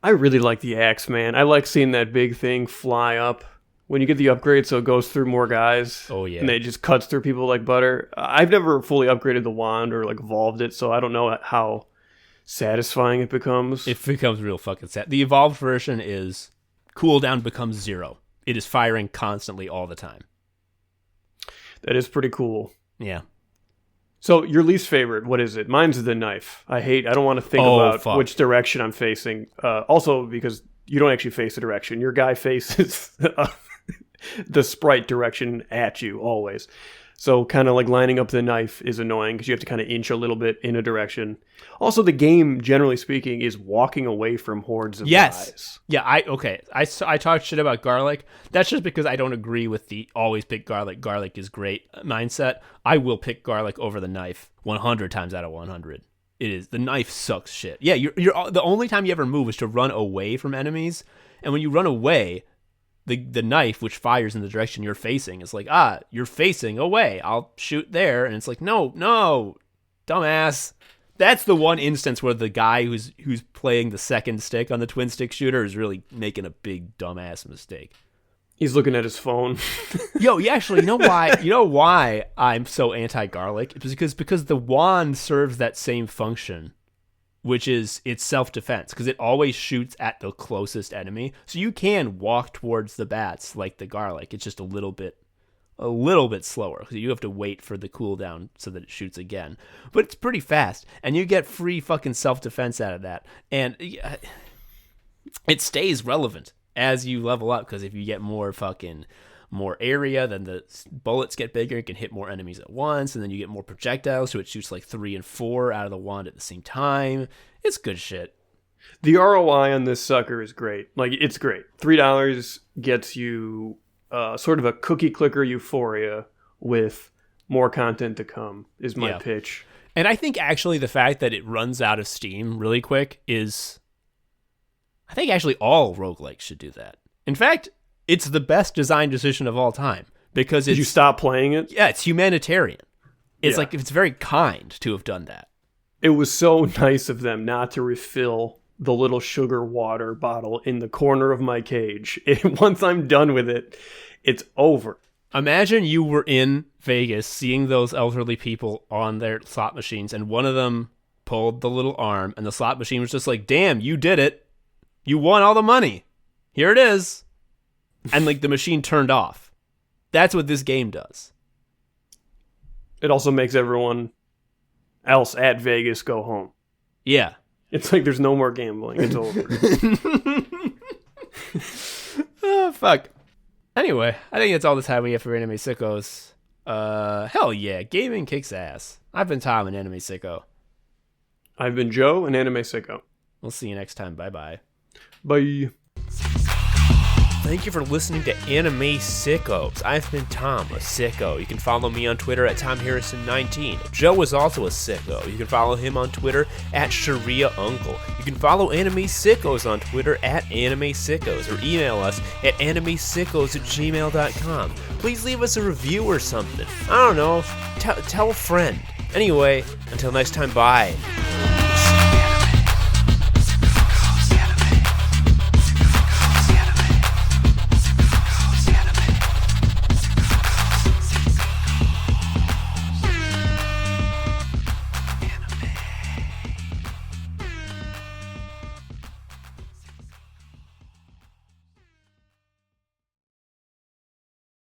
I really like the axe, man. I like seeing that big thing fly up when you get the upgrade, so it goes through more guys. Oh, yeah. And it just cuts through people like butter. I've never fully upgraded the wand or, like, evolved it, so I don't know how satisfying it becomes. It becomes real fucking sad. The evolved version is cooldown becomes 0. It is firing constantly all the time. That is pretty cool. Yeah. So, your least favorite, what is it? Mine's the knife. I don't want to think about which direction I'm facing. Also, because you don't actually face the direction. Your guy faces the sprite direction at you, always. So, kind of like lining up the knife is annoying, because you have to kind of inch a little bit in a direction. Also, the game, generally speaking, is walking away from hordes of guys. Yeah, I talked shit about Garlic. That's just because I don't agree with the always pick Garlic. Garlic is great mindset. I will pick Garlic over the knife 100 times out of 100. It is. The knife sucks shit. Yeah, you're the only time you ever move is to run away from enemies. And when you run away, the knife, which fires in the direction you're facing, is like, you're facing away. I'll shoot there. And it's like, no, dumbass. That's the one instance where the guy who's playing the second stick on the twin stick shooter is really making a big dumbass mistake. He's looking at his phone. Yo, you actually know why? You know why I'm so anti-garlic? It's because the wand serves that same function, which is its self-defense, because it always shoots at the closest enemy. So you can walk towards the bats like the garlic. It's just a little bit slower, because you have to wait for the cooldown so that it shoots again. But it's pretty fast, and you get free fucking self-defense out of that. And it stays relevant as you level up, because if you get more area, then the bullets get bigger. You can hit more enemies at once, and then you get more projectiles, so it shoots like 3 and 4 out of the wand at the same time. It's good shit. The ROI on this sucker is great. Like, it's great. $3 gets you sort of a cookie clicker euphoria with more content to come, is my pitch. And I think actually the fact that it runs out of Steam really quick is... I think actually all roguelikes should do that. In fact, it's the best design decision of all time, because Did you stop playing it? Yeah, it's humanitarian. It's like, it's very kind to have done that. It was so nice of them not to refill the little sugar water bottle in the corner of my cage. Once I'm done with it, it's over. Imagine you were in Vegas seeing those elderly people on their slot machines, and one of them pulled the little arm, and the slot machine was just like, damn, you did it. You won all the money. Here it is. And like the machine turned off. That's what this game does. It also makes everyone else at Vegas go home. Yeah. It's like there's no more gambling. It's over. Oh, fuck. Anyway, I think that's all the time we have for Anime Sickos. Hell yeah, gaming kicks ass. I've been Tom, an Anime Sicko. I've been Joe, an Anime Sicko. We'll see you next time. Bye-bye. Bye. thank you for listening to Anime Sickos. I've been Tom, a sicko. You can follow me on Twitter at TomHarrison19. Joe is also a sicko. You can follow him on Twitter at ShariaUncle. You can follow Anime Sickos on Twitter at Anime Sickos, or email us at animesickos@gmail.com. Please leave us a review or something. I don't know. Tell a friend. Anyway, until next time, bye.